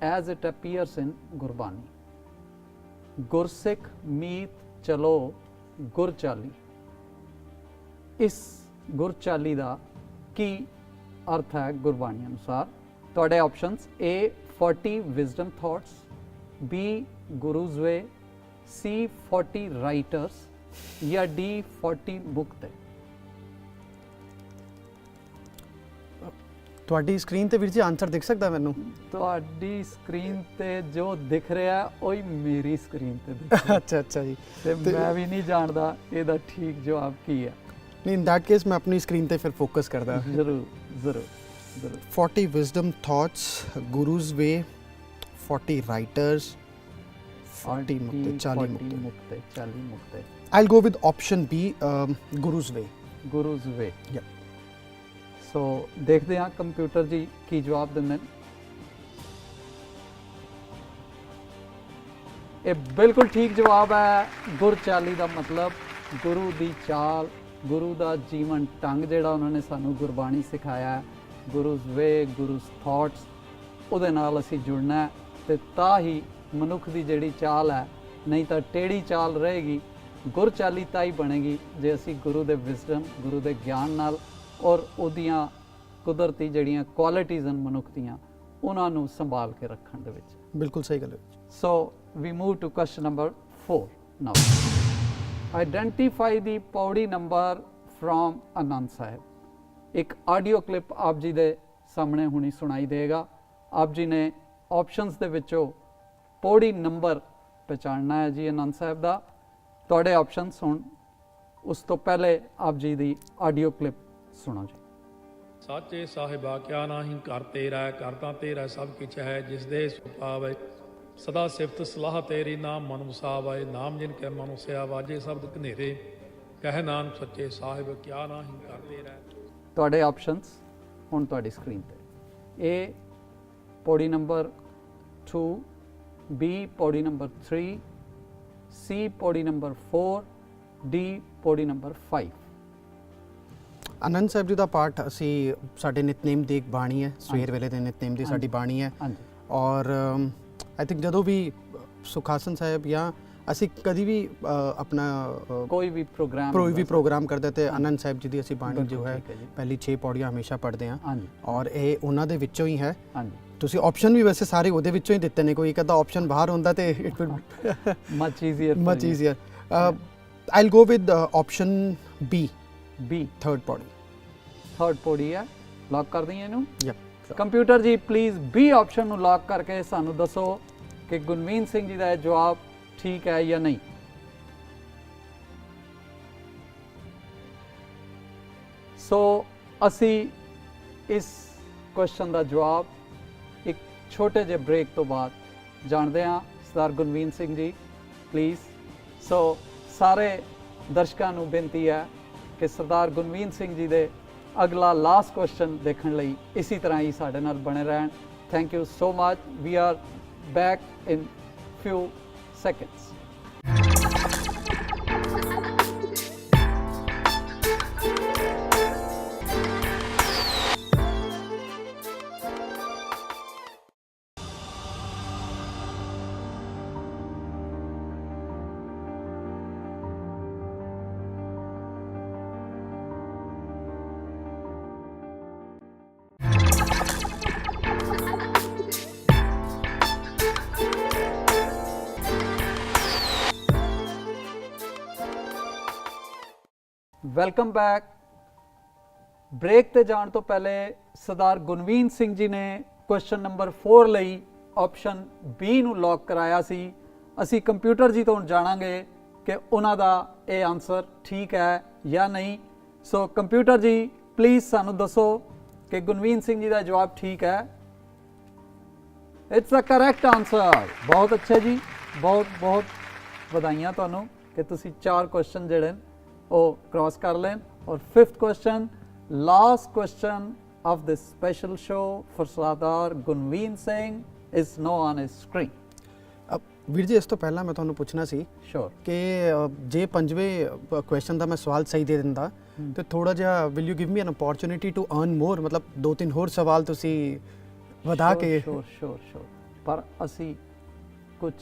as it appears in Gurbani? Gursikh meet chalo Gur Chali। ਇਸ ਗੁਰ ਚਾਲੀ ਦਾ ਕੀ ਅਰਥ ਹੈ ਗੁਰਬਾਣੀ ਅਨੁਸਾਰ? ਤੁਹਾਡੇ options A, 40 wisdom thoughts, B, Guru's way, C, 40 writers, ਜਾਂ D, 40 Mukte. ਤੁਹਾਡੀ screen ਤੇ ਵੀਰ ਜੀ ਆਨਸਰ ਦਿਖ ਸਕਦਾ ਮੈਨੂੰ? ਤੁਹਾਡੀ ਸਕਰੀਨ ਤੇ ਜੋ ਦਿਖ ਰਿਹਾ ਉਹੀ ਮੇਰੀ ਸਕਰੀਨ ਤੇ ਦਿਖ ਰਿਹਾ। ਅੱਛਾ ਅੱਛਾ ਜੀ। ਤੇ ਮੈਂ ਵੀ ਨਹੀਂ ਜਾਣਦਾ ਇਹਦਾ ਠੀਕ ਜਵਾਬ ਕੀ ਹੈ। ਨਹੀਂ, ਇਨ ਦੈਟ ਕੇਸ ਮੈਂ ਆਪਣੀ ਸਕਰੀਨ ਤੇ ਫਿਰ ਫੋਕਸ ਕਰਦਾ। ਜ਼ਰੂਰ ਜ਼ਰੂਰ ਜ਼ਰੂਰ। 40 wisdom thoughts, Guru's way, 40 writers, 40 Mukte, 40 Mukte, 40 Mukte. I'll go with option B, Guru's way. Guru's way. Yeah. So ਦੇਖਦੇ ਹਾਂ ਕੰਪਿਊਟਰ ਜੀ ਕੀ ਜਵਾਬ ਦਿੰਦੇ ਨੇ। ਇਹ ਬਿਲਕੁਲ ਠੀਕ ਜਵਾਬ ਹੈ। ਗੁਰ ਚਾਲੀ ਦਾ ਮਤਲਬ ਗੁਰੂ ਦੀ ਚਾਲ, ਗੁਰੂ ਦਾ ਜੀਵਨ ਢੰਗ ਜਿਹੜਾ ਉਹਨਾਂ ਨੇ ਸਾਨੂੰ ਗੁਰਬਾਣੀ ਸਿਖਾਇਆ ਹੈ, ਗੁਰੂਜ਼ ਵੇ, ਗੁਰੂਜ਼ ਥਾਟਸ, ਉਹਦੇ ਨਾਲ ਅਸੀਂ ਜੁੜਨਾ ਹੈ ਤੇ ਤਾਂ ਹੀ ਮਨੁੱਖ ਦੀ ਜਿਹੜੀ ਚਾਲ ਹੈ, ਨਹੀਂ ਤਾਂ ਟੇੜੀ ਚਾਲ ਰਹੇਗੀ। ਗੁਰ ਚਾਲੀ ਤਾਂ ਹੀ ਬਣੇਗੀ ਜੇ ਅਸੀਂ ਗੁਰੂ ਦੇ ਵਿਜ਼ਡਮ, ਗੁਰੂ ਦੇ ਗਿਆਨ ਨਾਲ ਔਰ ਉਹਦੀਆਂ ਕੁਦਰਤੀ ਜਿਹੜੀਆਂ ਕੁਆਲਿਟੀਜ਼ ਹਨ ਮਨੁੱਖ ਦੀਆਂ, ਉਹਨਾਂ ਨੂੰ ਸੰਭਾਲ ਕੇ ਰੱਖਣ ਦੇ ਵਿੱਚ। ਬਿਲਕੁਲ ਸਹੀ ਗੱਲ ਹੈ। So we move to question number 4 now. Identify the ਪੌੜੀ ਨੰਬਰ ਫਰੋਮ ਆਨੰਦ ਸਾਹਿਬ। ਇੱਕ ਆਡੀਓ ਕਲਿੱਪ ਆਪ ਜੀ ਦੇ ਸਾਹਮਣੇ ਹੁਣੀ ਸੁਣਾਈ ਦੇਗਾ। ਆਪ ਜੀ ਨੇ ਆਪਸ਼ਨਸ ਦੇ ਵਿੱਚੋਂ ਪੌੜੀ ਨੰਬਰ ਪਛਾਣਨਾ ਹੈ ਜੀ ਆਨੰਦ ਸਾਹਿਬ ਦਾ। ਤੁਹਾਡੇ ਆਪਸ਼ਨਸ ਹੁਣ, ਉਸ ਤੋਂ ਪਹਿਲੇ ਆਪ ਜੀ ਦੀ ਆਡੀਓ ਕਲਿੱਪ ਸੁਣੋ ਜੀ। ਸਾਚੇ ਸਾਹਿਬਾ ਕਿਆ ਨਾਹੀਂ ਕਰ ਤੇਰਾ, ਕਰਤਾ ਤੇਰਾ ਸਭ ਕਿਛ ਹੈ, ਜਿਸ ਦੇ ਸੁਪਾਵੇ ਸਦਾ ਸਿਫਤ ਸਲਾਹ ਤੇਰੀ, ਨਾਮ ਮਨ ਵਸਾਵੇ, ਨਾਮ ਜਿਨ ਕੇ ਮਨ ਵਸਿਆ, ਵਾਜੇ ਸ਼ਬਦ ਘਨੇਰੇ, ਕਹਿ ਨਾਨਕ ਸੱਚੇ ਸਾਹਿਬ ਕਿਆ ਨਾਹੀਂ ਕਰ ਤੇਰਾ। ਤੁਹਾਡੇ ਆਪਸ਼ਨਸ ਹੁਣ ਤੁਹਾਡੀ ਸਕਰੀਨ ਤੇ। A, ਪੌੜੀ ਨੰਬਰ 2, B, ਪੌੜੀ ਨੰਬਰ 3, C, ਪੌੜੀ ਨੰਬਰ 4, D, ਪੌੜੀ ਨੰਬਰ 5। ਆਨੰਦ ਸਾਹਿਬ ਜੀ ਦਾ ਪਾਠ ਅਸੀਂ ਸਾਡੇ ਨਿਤਨੇਮ ਦੀ ਇੱਕ ਬਾਣੀ ਹੈ, ਸਵੇਰ ਵੇਲੇ ਦੇ ਨਿਤਨੇਮ ਦੀ ਸਾਡੀ ਬਾਣੀ ਹੈ। ਹਾਂਜੀ। ਔਰ ਆਈ ਥਿੰਕ ਜਦੋਂ ਵੀ ਸੁਖਾਸਨ ਸਾਹਿਬ ਜਾਂ ਅਸੀਂ ਕਦੀ ਵੀ ਆਪਣਾ ਕੋਈ ਵੀ ਪ੍ਰੋਗਰਾਮ ਕੋਈ ਵੀ ਪ੍ਰੋਗਰਾਮ ਕਰਦੇ ਤੇ ਆਨੰਦ ਸਾਹਿਬ ਜੀ ਦੀ ਅਸੀਂ ਬਾਣੀ ਜੋ ਹੈ ਠੀਕ ਹੈ ਜੀ। ਪਹਿਲੀ 6 ਪੌੜੀਆਂ ਹਮੇਸ਼ਾ ਪੜ੍ਹਦੇ ਹਾਂ ਹਾਂਜੀ ਔਰ ਇਹ ਉਹਨਾਂ ਦੇ ਵਿੱਚੋਂ ਹੀ ਹੈ। ਹਾਂਜੀ ਤੁਸੀਂ ਆਪਸ਼ਨ ਵੀ ਵੈਸੇ ਸਾਰੇ ਉਹਦੇ ਵਿੱਚੋਂ ਹੀ ਦਿੱਤੇ ਨੇ, ਕੋਈ ਇੱਕ ਅੱਧਾ ਆਪਸ਼ਨ ਬਾਹਰ ਹੁੰਦਾ ਤੇ it wood much easier much easier. I'll go with option B, B third ਪੌੜੀ। ਥਰਡ ਪੌੜੀ ਹੈ, ਲੌਕ ਕਰ ਦਈਏ ਇਹਨੂੰ। ਯਪ ਕੰਪਿਊਟਰ ਜੀ ਪਲੀਜ਼ ਬੀ ਆਪਸ਼ਨ ਨੂੰ ਲੌਕ ਕਰਕੇ ਸਾਨੂੰ ਦੱਸੋ ਕਿ ਗੁਰਮੀਤ ਸਿੰਘ ਜੀ ਦਾ ਇਹ ਜਵਾਬ ਠੀਕ ਹੈ ਜਾਂ ਨਹੀਂ। ਸੋ ਅਸੀਂ ਇਸ ਕੁਐਸਚਨ ਦਾ ਜਵਾਬ ਇੱਕ ਛੋਟੇ ਜਿਹੇ ਬ੍ਰੇਕ ਤੋਂ ਬਾਅਦ ਜਾਣਦੇ ਹਾਂ। ਸਰਦਾਰ ਗੁਰਮੀਤ ਸਿੰਘ ਜੀ ਪਲੀਜ਼। ਸੋ ਸਾਰੇ ਦਰਸ਼ਕਾਂ ਨੂੰ ਬੇਨਤੀ ਹੈ ਕਿ ਸਰਦਾਰ ਗੁਰਮੀਤ ਸਿੰਘ ਜੀ ਦੇ ਅਗਲਾ ਲਾਸਟ ਕੁਐਸਚਨ ਦੇਖਣ ਲਈ ਇਸੇ ਤਰ੍ਹਾਂ ਹੀ ਸਾਡੇ ਨਾਲ ਬਣੇ ਰਹਿਣ। Thank you so much. We are back in few seconds. Welcome back. Break ਤੇ ਜਾਣ ਤੋਂ ਪਹਿਲੇ ਸਰਦਾਰ ਗੁਰਮੀਤ ਸਿੰਘ ਜੀ ਨੇ ਕੁਐਸਚਨ ਨੰਬਰ 4 ਲਈ ਆਪਸ਼ਨ ਬੀ ਨੂੰ ਲੌਕ ਕਰਾਇਆ ਸੀ। ਅਸੀਂ ਕੰਪਿਊਟਰ ਜੀ ਤੋਂ ਹੁਣ ਜਾਣਾਂਗੇ ਕਿ ਉਹਨਾਂ ਦਾ ਇਹ ਆਨਸਰ ਠੀਕ ਹੈ ਜਾਂ ਨਹੀਂ। ਸੋ ਕੰਪਿਊਟਰ ਜੀ ਪਲੀਜ਼ ਸਾਨੂੰ ਦੱਸੋ ਕਿ ਗੁਰਮੀਤ ਸਿੰਘ ਜੀ ਦਾ ਜਵਾਬ ਠੀਕ ਹੈ। It's a correct answer. ਬਹੁਤ ਅੱਛਾ ਜੀ, ਬਹੁਤ ਬਹੁਤ ਵਧਾਈਆਂ ਤੁਹਾਨੂੰ ਕਿ ਤੁਸੀਂ 4 ਕੁਐਸਚਨ ਜਿਹੜੇ ਨੇ ਉਹ क्रॉस कर लें। और 5th question, last question of this special show for Sardar Gurmeet Singh is now on his screen. ਵੀਰ ਜੀ ਇਸ ਤੋਂ ਪਹਿਲਾਂ ਮੈਂ ਤੁਹਾਨੂੰ ਪੁੱਛਣਾ ਸੀ Sure. ਕਿ ਜੇ ਪੰਜਵੇਂ ਕੁਐਸਚਨ ਦਾ ਮੈਂ ਸਵਾਲ ਸਹੀ ਦੇ ਦਿੰਦਾ ਤੇ ਥੋੜਾ ਜਿਹਾ will you give me an opportunity to earn more, ਮਤਲਬ 2-3 ਹੋਰ ਸਵਾਲ ਤੁਸੀਂ ਵਧਾ ਕੇ। Sure. ਪਰ ਅਸੀਂ ਕੁਝ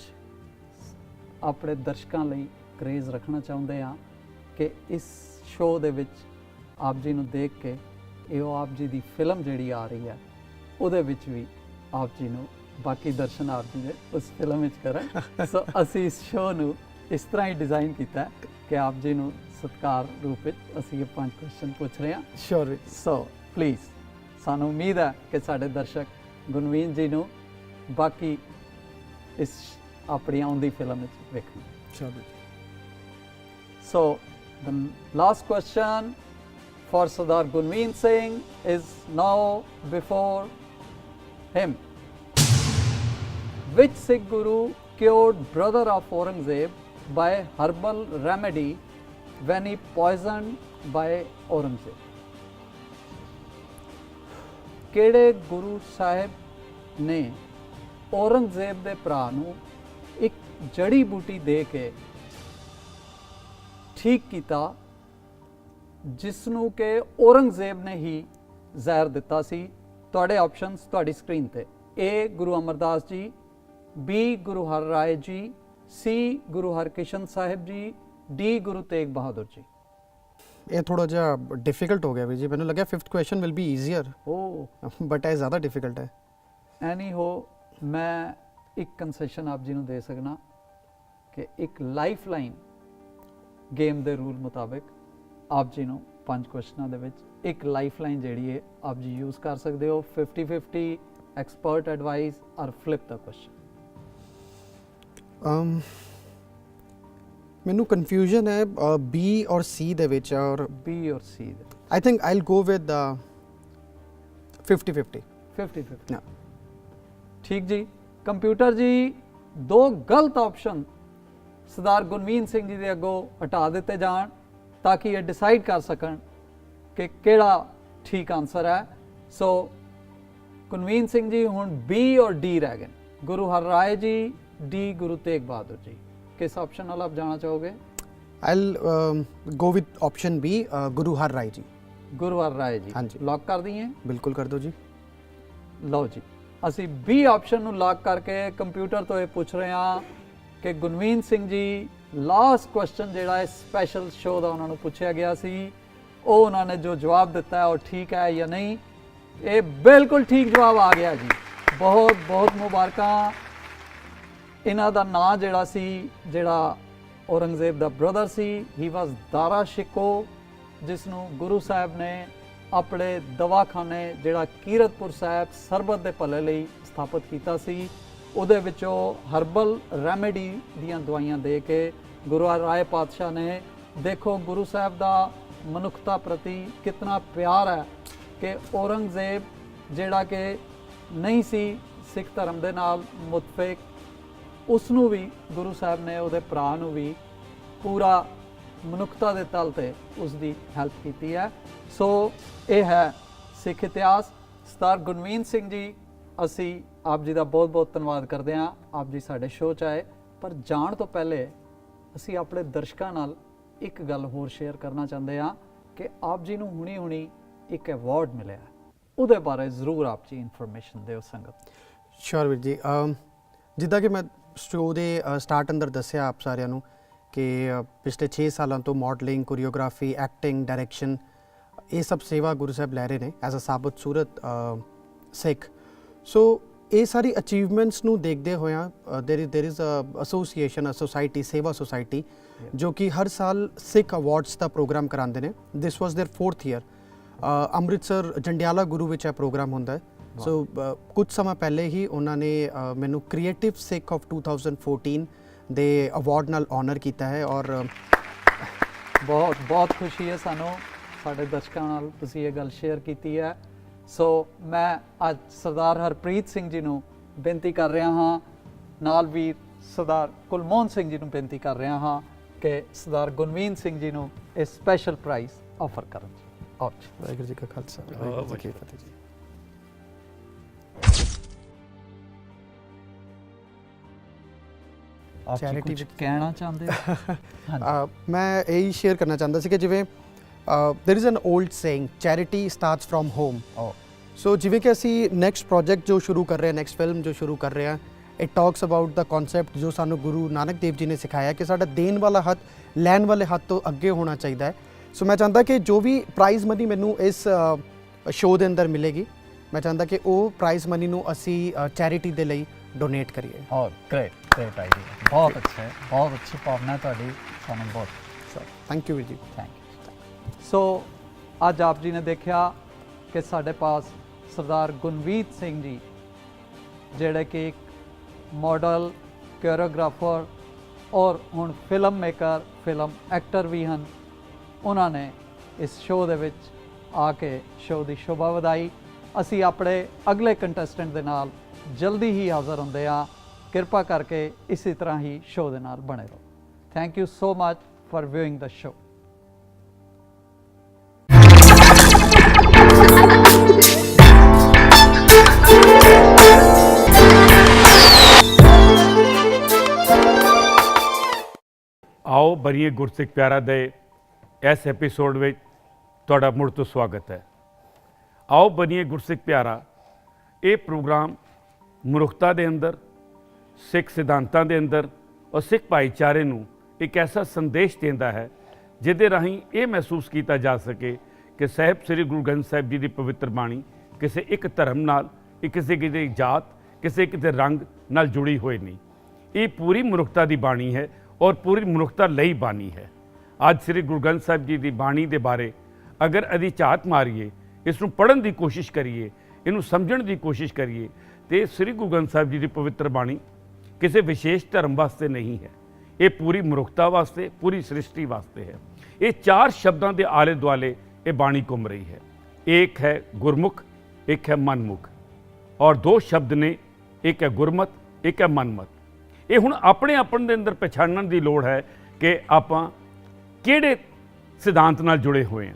ਆਪਣੇ ਦਰਸ਼ਕਾਂ ਲਈ ਕਰੇਜ਼ ਰੱਖਣਾ ਚਾਹੁੰਦੇ ਹਾਂ ਕਿ ਇਸ ਸ਼ੋਅ ਦੇ ਵਿੱਚ ਆਪ ਜੀ ਨੂੰ ਦੇਖ ਕੇ ਇਹ ਆਪ ਜੀ ਦੀ ਫਿਲਮ ਜਿਹੜੀ ਆ ਰਹੀ ਹੈ ਉਹਦੇ ਵਿੱਚ ਵੀ ਆਪ ਜੀ ਨੂੰ ਬਾਕੀ ਦਰਸ਼ਨ ਆਪ ਜੀ ਦੇ ਉਸ ਫਿਲਮ ਵਿੱਚ ਕਰਨ। ਸੋ ਅਸੀਂ ਇਸ ਸ਼ੋਅ ਨੂੰ ਇਸ ਤਰ੍ਹਾਂ ਹੀ ਡਿਜ਼ਾਈਨ ਕੀਤਾ ਕਿ ਆਪ ਜੀ ਨੂੰ ਸਤਿਕਾਰ ਰੂਪ ਵਿੱਚ ਅਸੀਂ ਇਹ 5 ਕੁਐਸਚਨ ਪੁੱਛ ਰਹੇ ਹਾਂ। ਸ਼ੋਰ। ਸੋ ਪਲੀਜ਼ ਸਾਨੂੰ ਉਮੀਦ ਹੈ ਕਿ ਸਾਡੇ ਦਰਸ਼ਕ ਗੁਰਮੀਤ ਜੀ ਨੂੰ ਬਾਕੀ ਇਸ ਆਪਣੀ ਆਉਂਦੀ ਫਿਲਮ ਵਿੱਚ ਵੇਖਣ। ਸ਼ੋਰ। So the last question for Sardar Gurmeet Singh is now before him. Which Sikh Guru cured brother of Aurangzeb by herbal remedy when he poisoned by Aurangzeb? ਕਿਹੜੇ ਗੁਰੂ ਸਾਹਿਬ ਨੇ ਔਰੰਗਜ਼ੇਬ ਦੇ ਭਰਾ ਨੂੰ ਇੱਕ ਜੜੀ ਬੂਟੀ ਦੇ ਕੇ ਠੀਕ ਕੀਤਾ ਜਿਸ ਨੂੰ ਕਿ ਔਰੰਗਜ਼ੇਬ ਨੇ ਹੀ ਜ਼ਹਿਰ ਦਿੱਤਾ ਸੀ? ਤੁਹਾਡੇ ਆਪਸ਼ਨਸ ਤੁਹਾਡੀ ਸਕਰੀਨ ਤੇ। ਏ ਗੁਰੂ ਅਮਰਦਾਸ ਜੀ, ਬੀ ਗੁਰੂ ਹਰਰਾਏ ਜੀ, ਸੀ ਗੁਰੂ ਹਰਕ੍ਰਿਸ਼ਨ ਸਾਹਿਬ ਜੀ, ਡੀ ਗੁਰੂ ਤੇਗ ਬਹਾਦਰ ਜੀ। ਇਹ ਥੋੜਾ ਜਿਹਾ ਡਿਫਿਕਲਟ ਹੋ ਗਿਆ ਵੀ ਜੀ, ਮੈਨੂੰ ਲੱਗਿਆ 5th question will be easier oh but ਇਹ ਜ਼ਿਆਦਾ ਡਿਫਿਕਲਟ ਹੈ। ਐਨੀ ਹੋ ਮੈਂ ਇੱਕ ਕੰਸੈਸ਼ਨ ਆਪ ਜੀ ਨੂੰ ਦੇ ਸਕਣਾ ਕਿ ਇੱਕ ਲਾਈਫ ਲਾਈਨ ਗੇਮ ਦੇ ਰੂਲ ਮੁਤਾਬਿਕ ਆਪ ਜੀ ਨੂੰ 5 ਕੁਐਸਚਨਾਂ ਦੇ ਵਿੱਚ ਇੱਕ ਲਾਈਫ ਲਾਈਨ ਜਿਹੜੀ ਹੈ ਆਪ ਜੀ ਯੂਜ਼ ਕਰ ਸਕਦੇ ਹੋ। 50-50 ਐਕਸਪਰਟ ਐਡਵਾਈਸ ਔਰ ਫਲਿਪ ਦਾ ਕੁਐਸਚਨ। ਮੈਨੂੰ ਕਨਫਿਊਜ਼ਨ ਹੈ ਬੀ ਔਰ ਸੀ ਦੇ ਵਿੱਚ, ਔਰ ਬੀ ਔਰ ਸੀ ਦੇ I think I'll go with 50-50। 50-50 ਠੀਕ ਜੀ। ਕੰਪਿਊਟਰ ਜੀ 2 ਗਲਤ ਆਪਸ਼ਨ ਸਰਦਾਰ ਗੁਰਮੀਤ ਸਿੰਘ ਜੀ ਦੇ ਅੱਗੋਂ ਹਟਾ ਦਿੱਤੇ ਜਾਣ ਤਾਂ ਕਿ ਇਹ ਡਿਸਾਈਡ ਕਰ ਸਕਣ ਕਿ ਕਿਹੜਾ ਠੀਕ ਆਨਸਰ ਹੈ। ਸੋ ਗੁਰਮੀਤ ਸਿੰਘ ਜੀ ਹੁਣ ਬੀ ਔਰ ਡੀ ਰਹਿ ਗਏ। ਗੁਰੂ ਹਰਰਾਏ ਜੀ, ਡੀ ਗੁਰੂ ਤੇਗ ਬਹਾਦਰ ਜੀ। ਕਿਸ ਆਪਸ਼ਨ ਨਾਲ ਆਪ ਜਾਣਾ ਚਾਹੋਗੇ? I'll go with option B, Guru Har Rai ji. Guru Har Rai ਜੀ ਹਾਂਜੀ। ਲੌਕ ਕਰ ਦਈਏ? ਬਿਲਕੁਲ ਕਰ ਦਿਓ ਜੀ। ਲਓ ਜੀ, ਅਸੀਂ ਬੀ ਆਪਸ਼ਨ ਨੂੰ ਲੌਕ ਕਰਕੇ ਕੰਪਿਊਟਰ ਤੋਂ ਇਹ ਪੁੱਛ ਰਹੇ ਹਾਂ ਕਿ ਗੁਰਮੀਤ ਸਿੰਘ ਜੀ ਲਾਸਟ ਕੁਐਸਚਨ ਜਿਹੜਾ ਹੈ ਸਪੈਸ਼ਲ ਸ਼ੋਅ ਦਾ ਉਹਨਾਂ ਨੂੰ ਪੁੱਛਿਆ ਗਿਆ ਸੀ, ਉਹ ਉਹਨਾਂ ਨੇ ਜੋ ਜਵਾਬ ਦਿੱਤਾ ਹੈ ਉਹ ਠੀਕ ਹੈ ਜਾਂ ਨਹੀਂ। ਇਹ ਬਿਲਕੁਲ ਠੀਕ ਜਵਾਬ ਆ ਗਿਆ ਜੀ। ਬਹੁਤ ਬਹੁਤ ਮੁਬਾਰਕਾਂ। ਇਹਨਾਂ ਦਾ ਨਾਂ ਜਿਹੜਾ ਸੀ, ਜਿਹੜਾ ਔਰੰਗਜ਼ੇਬ ਦਾ ਬ੍ਰਦਰ ਸੀ, ਹੀ ਵਾਸ ਦਾਰਾ ਸ਼ਿਕੋ, ਜਿਸ ਨੂੰ ਗੁਰੂ ਸਾਹਿਬ ਨੇ ਆਪਣੇ ਦਵਾਖਾਨੇ ਜਿਹੜਾ ਕੀਰਤਪੁਰ ਸਾਹਿਬ ਸਰਬਤ ਦੇ ਭਲੇ ਲਈ ਸਥਾਪਿਤ ਕੀਤਾ ਸੀ, ਉਹਦੇ ਵਿੱਚੋਂ ਹਰਬਲ ਰੈਮੇਡੀ ਦੀਆਂ ਦਵਾਈਆਂ ਦੇ ਕੇ ਗੁਰੂ ਰਾਏ ਪਾਤਸ਼ਾਹ ਨੇ, ਦੇਖੋ ਗੁਰੂ ਸਾਹਿਬ ਦਾ ਮਨੁੱਖਤਾ ਪ੍ਰਤੀ ਕਿਤਨਾ ਪਿਆਰ ਹੈ ਕਿ ਔਰੰਗਜ਼ੇਬ ਜਿਹੜਾ ਕਿ ਨਹੀਂ ਸੀ ਸਿੱਖ ਧਰਮ ਦੇ ਨਾਲ ਮੁਤਫਿਕ, ਉਸ ਨੂੰ ਵੀ ਗੁਰੂ ਸਾਹਿਬ ਨੇ ਉਹਦੇ ਭਰਾ ਨੂੰ ਵੀ ਪੂਰਾ ਮਨੁੱਖਤਾ ਦੇ ਤਲ ਤੇ ਉਸ ਦੀ ਹੈਲਪ ਕੀਤੀ ਹੈ। ਸੋ ਇਹ ਹੈ ਸਿੱਖ ਇਤਿਹਾਸ। ਸਰਦਾਰ ਗੁਰਮੀਤ ਸਿੰਘ ਜੀ, ਅਸੀਂ ਆਪ ਜੀ ਦਾ ਬਹੁਤ ਬਹੁਤ ਧੰਨਵਾਦ ਕਰਦੇ ਹਾਂ, ਆਪ ਜੀ ਸਾਡੇ ਸ਼ੋਅ 'ਚ ਆਏ। ਪਰ ਜਾਣ ਤੋਂ ਪਹਿਲੇ ਅਸੀਂ ਆਪਣੇ ਦਰਸ਼ਕਾਂ ਨਾਲ ਇੱਕ ਗੱਲ ਹੋਰ ਸ਼ੇਅਰ ਕਰਨਾ ਚਾਹੁੰਦੇ ਹਾਂ ਕਿ ਆਪ ਜੀ ਨੂੰ ਹੁਣੀ ਇੱਕ ਅਵਾਰਡ ਮਿਲਿਆ, ਉਹਦੇ ਬਾਰੇ ਜ਼ਰੂਰ ਆਪ ਜੀ ਇਨਫੋਰਮੇਸ਼ਨ ਦਿਓ ਸੰਗਤ। ਸ਼ੋਰ ਵੀਰ ਜੀ, ਜਿੱਦਾਂ ਕਿ ਮੈਂ ਸ਼ੋਅ ਦੇ ਸਟਾਰਟ ਅੰਦਰ ਦੱਸਿਆ ਆਪ ਸਾਰਿਆਂ ਨੂੰ ਕਿ ਪਿਛਲੇ 6 ਸਾਲਾਂ ਤੋਂ ਮਾਡਲਿੰਗ, ਕੋਰੀਓਗ੍ਰਾਫੀ, ਐਕਟਿੰਗ, ਡਾਇਰੈਕਸ਼ਨ, ਇਹ ਸਭ ਸੇਵਾ ਗੁਰੂ ਸਾਹਿਬ ਲੈ ਰਹੇ ਨੇ ਐਜ਼ ਅ ਸਾਬਤ ਸੂਰਤ ਸਿੱਖ। ਸੋ ਇਹ ਸਾਰੀ ਅਚੀਵਮੈਂਟਸ ਨੂੰ ਦੇਖਦੇ ਹੋਇਆਂ ਦੇਰ ਇਜ਼ ਐਸੋਸੀਏਸ਼ਨ, ਸੋਸਾਇਟੀ, ਸੇਵਾ ਸੋਸਾਇਟੀ, ਜੋ ਕਿ ਹਰ ਸਾਲ ਸਿੱਖ ਅਵਾਰਡਸ ਦਾ ਪ੍ਰੋਗਰਾਮ ਕਰਾਉਂਦੇ ਨੇ। This was there 4th year. Amritsar Jandiala Guru ਵਿੱਚ ਇਹ ਪ੍ਰੋਗਰਾਮ ਹੁੰਦਾ ਹੈ। ਸੋ ਕੁਝ ਸਮਾਂ ਪਹਿਲੇ ਹੀ ਉਹਨਾਂ ਨੇ ਮੈਨੂੰ ਕ੍ਰੀਏਟਿਵ ਸਿੱਖ ਆਫ 2014 ਦੇ ਅਵਾਰਡ ਨਾਲ ਆਨਰ ਕੀਤਾ ਹੈ। ਔਰ ਬਹੁਤ ਬਹੁਤ ਖੁਸ਼ੀ ਹੈ ਸਾਨੂੰ, ਸਾਡੇ ਦਰਸ਼ਕਾਂ ਨਾਲ ਤੁਸੀਂ ਇਹ ਗੱਲ ਸ਼ੇਅਰ ਕੀਤੀ ਹੈ। ਸੋ ਮੈਂ ਅੱਜ ਸਰਦਾਰ ਹਰਪ੍ਰੀਤ ਸਿੰਘ ਜੀ ਨੂੰ ਬੇਨਤੀ ਕਰ ਰਿਹਾ ਹਾਂ, ਨਾਲ ਵੀ ਸਰਦਾਰ ਕੁਲਮੋਹਨ ਸਿੰਘ ਜੀ ਨੂੰ ਬੇਨਤੀ ਕਰ ਰਿਹਾ ਹਾਂ ਕਿ ਸਰਦਾਰ ਗੁਰਮੀਤ ਸਿੰਘ ਜੀ ਨੂੰ ਇਹ ਸਪੈਸ਼ਲ ਪ੍ਰਾਈਜ਼ ਆਫਰ ਕਰਨ। ਆਓ ਜੀ। ਵਾਹਿਗੁਰੂ ਜੀ ਕਾ ਖਾਲਸਾ, ਵਾਹਿਗੁਰੂ ਜੀ ਕੀ ਫਤਿਹ ਜੀ। ਆਪ ਜੀ ਕੁਝ ਕਹਿਣਾ ਚਾਹੁੰਦੇ ਹੋ? ਮੈਂ ਇਹੀ ਸ਼ੇਅਰ ਕਰਨਾ ਚਾਹੁੰਦਾ ਸੀ ਕਿ ਜਿਵੇਂ there is an old saying, charity starts from home. ਸੋ ਜਿਵੇਂ ਕਿ ਅਸੀਂ ਨੈਕਸਟ ਪ੍ਰੋਜੈਕਟ ਜੋ ਸ਼ੁਰੂ ਕਰ ਰਹੇ ਹਾਂ, ਨੈਕਸਟ ਫਿਲਮ ਜੋ ਸ਼ੁਰੂ ਕਰ ਰਹੇ ਹਾਂ, it talks about the concept ਜੋ ਸਾਨੂੰ ਗੁਰੂ ਨਾਨਕ ਦੇਵ ਜੀ ਨੇ ਸਿਖਾਇਆ ਕਿ ਸਾਡਾ ਦੇਣ ਵਾਲਾ ਹੱਥ ਲੈਣ ਵਾਲੇ ਹੱਥ ਤੋਂ ਅੱਗੇ ਹੋਣਾ ਚਾਹੀਦਾ ਹੈ। ਸੋ ਮੈਂ ਚਾਹੁੰਦਾ ਕਿ ਜੋ ਵੀ ਪ੍ਰਾਈਜ਼ ਮਨੀ ਮੈਨੂੰ ਇਸ ਸ਼ੋਅ ਦੇ ਅੰਦਰ ਮਿਲੇਗੀ, ਮੈਂ ਚਾਹੁੰਦਾ ਕਿ ਉਹ ਪ੍ਰਾਈਜ਼ ਮਨੀ ਨੂੰ ਅਸੀਂ ਚੈਰਿਟੀ ਦੇ ਲਈ ਡੋਨੇਟ ਕਰੀਏ। ਗ੍ਰੇਟ ਆਈਡੀਆ, ਬਹੁਤ ਅੱਛਾ ਹੈ, ਬਹੁਤ ਅੱਛੀ ਭਾਵਨਾ ਤੁਹਾਡੀ, ਸਾਨੂੰ ਬਹੁਤ ਸਰ ਥੈਂਕ ਯੂ ਵੀਰ ਜੀ। Thank you. ਸੋ ਅੱਜ ਆਪ ਜੀ ਨੇ ਦੇਖਿਆ ਕਿ ਸਾਡੇ ਪਾਸ ਸਰਦਾਰ ਗੁਰਮੀਤ ਸਿੰਘ ਜੀ, ਜਿਹੜੇ ਕਿ ਇੱਕ ਮਾਡਲ, ਕੋਰੀਓਗ੍ਰਾਫਰ ਔਰ ਹੁਣ ਫਿਲਮ ਮੇਕਰ, ਫਿਲਮ ਐਕਟਰ ਵੀ ਹਨ, ਉਹਨਾਂ ਨੇ ਇਸ ਸ਼ੋਅ ਦੇ ਵਿੱਚ ਆ ਕੇ ਸ਼ੋਅ ਦੀ ਸ਼ੋਭਾ ਵਧਾਈ। ਅਸੀਂ ਆਪਣੇ ਅਗਲੇ ਕੰਟੈਸਟੈਂਟ ਦੇ ਨਾਲ ਜਲਦੀ ਹੀ ਹਾਜ਼ਰ ਹੁੰਦੇ ਹਾਂ। ਕਿਰਪਾ ਕਰਕੇ ਇਸੇ ਤਰ੍ਹਾਂ ਹੀ ਸ਼ੋਅ ਦੇ ਨਾਲ ਬਣੇ ਰਹੋ। Thank you so much for viewing the show. ਆਓ ਬਰੀਏ ਗੁਰਸਿੱਖ ਪਿਆਰਾ ਦੇ ਇਸ ਐਪੀਸੋਡ ਵਿੱਚ ਤੁਹਾਡਾ ਮੁੜ ਤੋਂ ਸਵਾਗਤ ਹੈ। ਆਓ ਬਰੀਏ ਗੁਰਸਿੱਖ ਪਿਆਰਾ ਇਹ ਪ੍ਰੋਗਰਾਮ ਮਨੁੱਖਤਾ ਦੇ ਅੰਦਰ, ਸਿੱਖ ਸਿਧਾਂਤਾਂ ਦੇ ਅੰਦਰ ਔਰ ਸਿੱਖ ਭਾਈਚਾਰੇ ਨੂੰ ਇੱਕ ਐਸਾ ਸੰਦੇਸ਼ ਦਿੰਦਾ ਹੈ ਜਿਹਦੇ ਰਾਹੀਂ ਇਹ ਮਹਿਸੂਸ ਕੀਤਾ ਜਾ ਸਕੇ ਕਿ ਸਾਹਿਬ ਸ੍ਰੀ ਗੁਰੂ ਗ੍ਰੰਥ ਸਾਹਿਬ ਜੀ ਦੀ ਪਵਿੱਤਰ ਬਾਣੀ ਕਿਸੇ ਇੱਕ ਧਰਮ ਨਾਲ, ਕਿਸੇ ਜਾਤ, ਕਿਸੇ ਰੰਗ ਨਾਲ ਜੁੜੀ ਹੋਈ ਨਹੀਂ। ਇਹ ਪੂਰੀ ਮਨੁੱਖਤਾ ਦੀ ਬਾਣੀ ਹੈ ਔਰ ਪੂਰੀ ਮਨੁੱਖਤਾ ਲਈ ਬਾਣੀ ਹੈ। ਅੱਜ ਸ੍ਰੀ ਗੁਰੂ ਗ੍ਰੰਥ ਸਾਹਿਬ ਜੀ ਦੀ ਬਾਣੀ ਦੇ ਬਾਰੇ ਅਗਰ ਅਦੀ ਝਾਤ ਮਾਰੀਏ, ਇਸ ਨੂੰ ਪੜ੍ਹਨ ਦੀ ਕੋਸ਼ਿਸ਼ ਕਰੀਏ, ਇਹਨੂੰ ਸਮਝਣ ਦੀ ਕੋਸ਼ਿਸ਼ ਕਰੀਏ, ਤੇ ਸ੍ਰੀ ਗੁਰੂ ਗ੍ਰੰਥ ਸਾਹਿਬ ਜੀ ਦੀ ਪਵਿੱਤਰ ਬਾਣੀ ਕਿਸੇ ਵਿਸ਼ੇਸ਼ ਧਰਮ ਵਾਸਤੇ ਨਹੀਂ ਹੈ, ਇਹ ਪੂਰੀ ਮਨੁੱਖਤਾ ਵਾਸਤੇ, ਪੂਰੀ ਸ੍ਰਿਸ਼ਟੀ ਵਾਸਤੇ ਹੈ। ਇਹ 4 ਸ਼ਬਦਾਂ ਦੇ ਆਲੇ ਦੁਆਲੇ ਇਹ ਬਾਣੀ ਘੁੰਮ ਰਹੀ ਹੈ। ਇੱਕ ਹੈ ਗੁਰਮੁਖ, ਇੱਕ ਹੈ ਮਨਮੁਖ, ਔਰ 2 ਸ਼ਬਦ ਨੇ, ਇੱਕ ਹੈ ਗੁਰਮਤ, ਇੱਕ ਹੈ ਮਨਮਤ। ਇਹ ਹੁਣ ਆਪਣੇ ਦੇ ਅੰਦਰ ਪਛਾਣਨ ਦੀ ਲੋੜ ਹੈ ਕਿ ਆਪਾਂ ਕਿਹੜੇ ਸਿਧਾਂਤ ਨਾਲ ਜੁੜੇ ਹੋਏ ਹਾਂ।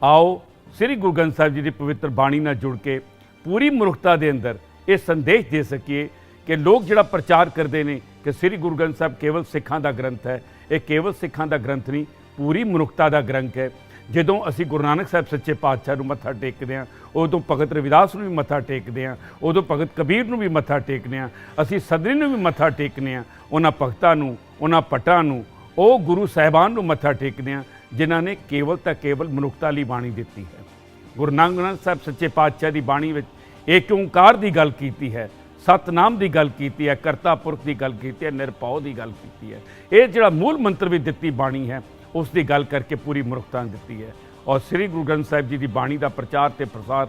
ਆਓ ਸ੍ਰੀ ਗੁਰੂ ਗ੍ਰੰਥ ਸਾਹਿਬ ਜੀ ਦੀ ਪਵਿੱਤਰ ਬਾਣੀ ਨਾਲ ਜੁੜ ਕੇ ਪੂਰੀ ਮਨੁੱਖਤਾ ਦੇ ਅੰਦਰ ਇਹ ਸੰਦੇਸ਼ ਦੇ ਸਕੀਏ ਕਿ ਲੋਕ ਜਿਹੜਾ ਪ੍ਰਚਾਰ ਕਰਦੇ ਨੇ ਕਿ ਸ੍ਰੀ ਗੁਰੂ ਗ੍ਰੰਥ ਸਾਹਿਬ ਕੇਵਲ ਸਿੱਖਾਂ ਦਾ ਗ੍ਰੰਥ ਹੈ, ਇਹ ਕੇਵਲ ਸਿੱਖਾਂ ਦਾ ਗ੍ਰੰਥ ਨਹੀਂ, ਪੂਰੀ ਮਨੁੱਖਤਾ ਦਾ ਗ੍ਰੰਥ ਹੈ। ਜਦੋਂ ਅਸੀਂ ਗੁਰੂ ਨਾਨਕ ਸਾਹਿਬ ਸੱਚੇ ਪਾਤਸ਼ਾਹ ਨੂੰ ਮੱਥਾ ਟੇਕਦੇ ਹਾਂ, ਉਦੋਂ ਭਗਤ ਰਵਿਦਾਸ ਨੂੰ ਵੀ ਮੱਥਾ ਟੇਕਦੇ ਹਾਂ, ਉਦੋਂ ਭਗਤ ਕਬੀਰ ਨੂੰ ਵੀ ਮੱਥਾ ਟੇਕਦੇ ਹਾਂ, ਅਸੀਂ ਸਦਰੀ ਨੂੰ ਵੀ ਮੱਥਾ ਟੇਕਦੇ ਹਾਂ, ਉਹਨਾਂ ਭਗਤਾਂ ਨੂੰ, ਉਹਨਾਂ ਭੱਟਾਂ ਨੂੰ, ਉਹ ਗੁਰੂ ਸਾਹਿਬਾਨ ਨੂੰ ਮੱਥਾ ਟੇਕਦੇ ਹਾਂ ਜਿਨ੍ਹਾਂ ਨੇ ਕੇਵਲ ਤਾਂ ਕੇਵਲ ਮਨੁੱਖਤਾ ਲਈ ਬਾਣੀ ਦਿੱਤੀ ਹੈ। ਗੁਰੂ ਨਾਨਕ ਸਾਹਿਬ ਸੱਚੇ ਪਾਤਸ਼ਾਹ ਦੀ ਬਾਣੀ ਵਿੱਚ ਏਕ ਓਂਕਾਰ ਦੀ ਗੱਲ ਕੀਤੀ ਹੈ, ਸਤਨਾਮ ਦੀ ਗੱਲ ਕੀਤੀ ਹੈ, ਕਰਤਾ ਪੁਰਖ ਦੀ ਗੱਲ ਕੀਤੀ ਹੈ, ਨਿਰਭਉ ਦੀ ਗੱਲ ਕੀਤੀ ਹੈ। ਇਹ ਜਿਹੜਾ ਮੂਲ ਮੰਤਰ ਵੀ ਦਿੱਤੀ ਬਾਣੀ ਹੈ ਉਸ ਦੀ ਗੱਲ ਕਰਕੇ ਪੂਰੀ ਮਨੁੱਖਤਾ ਨੇ ਦਿੱਤੀ ਹੈ। ਔਰ ਸ੍ਰੀ ਗੁਰੂ ਗ੍ਰੰਥ ਸਾਹਿਬ ਜੀ ਦੀ ਬਾਣੀ ਦਾ ਪ੍ਰਚਾਰ ਤੇ ਪ੍ਰਸਾਰ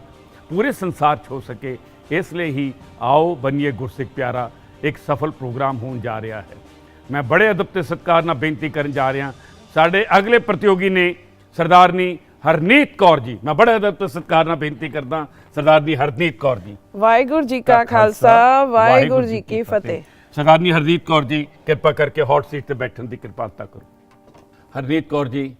ਪੂਰੇ ਸੰਸਾਰ 'ਚ ਹੋ ਸਕੇ, ਇਸ ਲਈ ਹੀ ਆਓ ਬਣੀਏ ਗੁਰਸਿੱਖ ਪਿਆਰਾ ਇੱਕ ਸਫਲ ਪ੍ਰੋਗਰਾਮ ਹੋਣ ਜਾ ਰਿਹਾ ਹੈ। ਮੈਂ ਬੜੇ ਅਦਬ ਤੇ ਸਤਿਕਾਰ ਨਾਲ ਬੇਨਤੀ ਕਰਨ ਜਾ ਰਿਹਾ, ਸਾਡੇ ਅਗਲੇ ਪ੍ਰਤੀਯੋਗੀ ਨੇ ਸਰਦਾਰਨੀ ਹਰਨੀਤ ਕੌਰ ਜੀ। ਮੈਂ ਬੜੇ ਅਦਬ ਤੇ ਸਤਿਕਾਰ ਨਾਲ ਬੇਨਤੀ ਕਰਦਾ, ਸਰਦਾਰਨੀ ਹਰਨੀਤ ਕੌਰ ਜੀ। ਵਾਹਿਗੁਰੂ ਜੀ ਕਾ ਖਾਲਸਾ, ਵਾਹਿਗੁਰੂ ਜੀ ਕੀ ਫਤਿਹ। ਸਰਦਾਰਨੀ ਹਰਨੀਤ ਕੌਰ ਜੀ, ਕਿਰਪਾ ਕਰਕੇ ਹੌਟ ਸੀਟ ਤੇ ਬੈਠਣ ਦੀ ਕਿਰਪਾਲਤਾ ਕਰੋ। ਹਰਨੀਤ ਕੌਰ ਜੀ,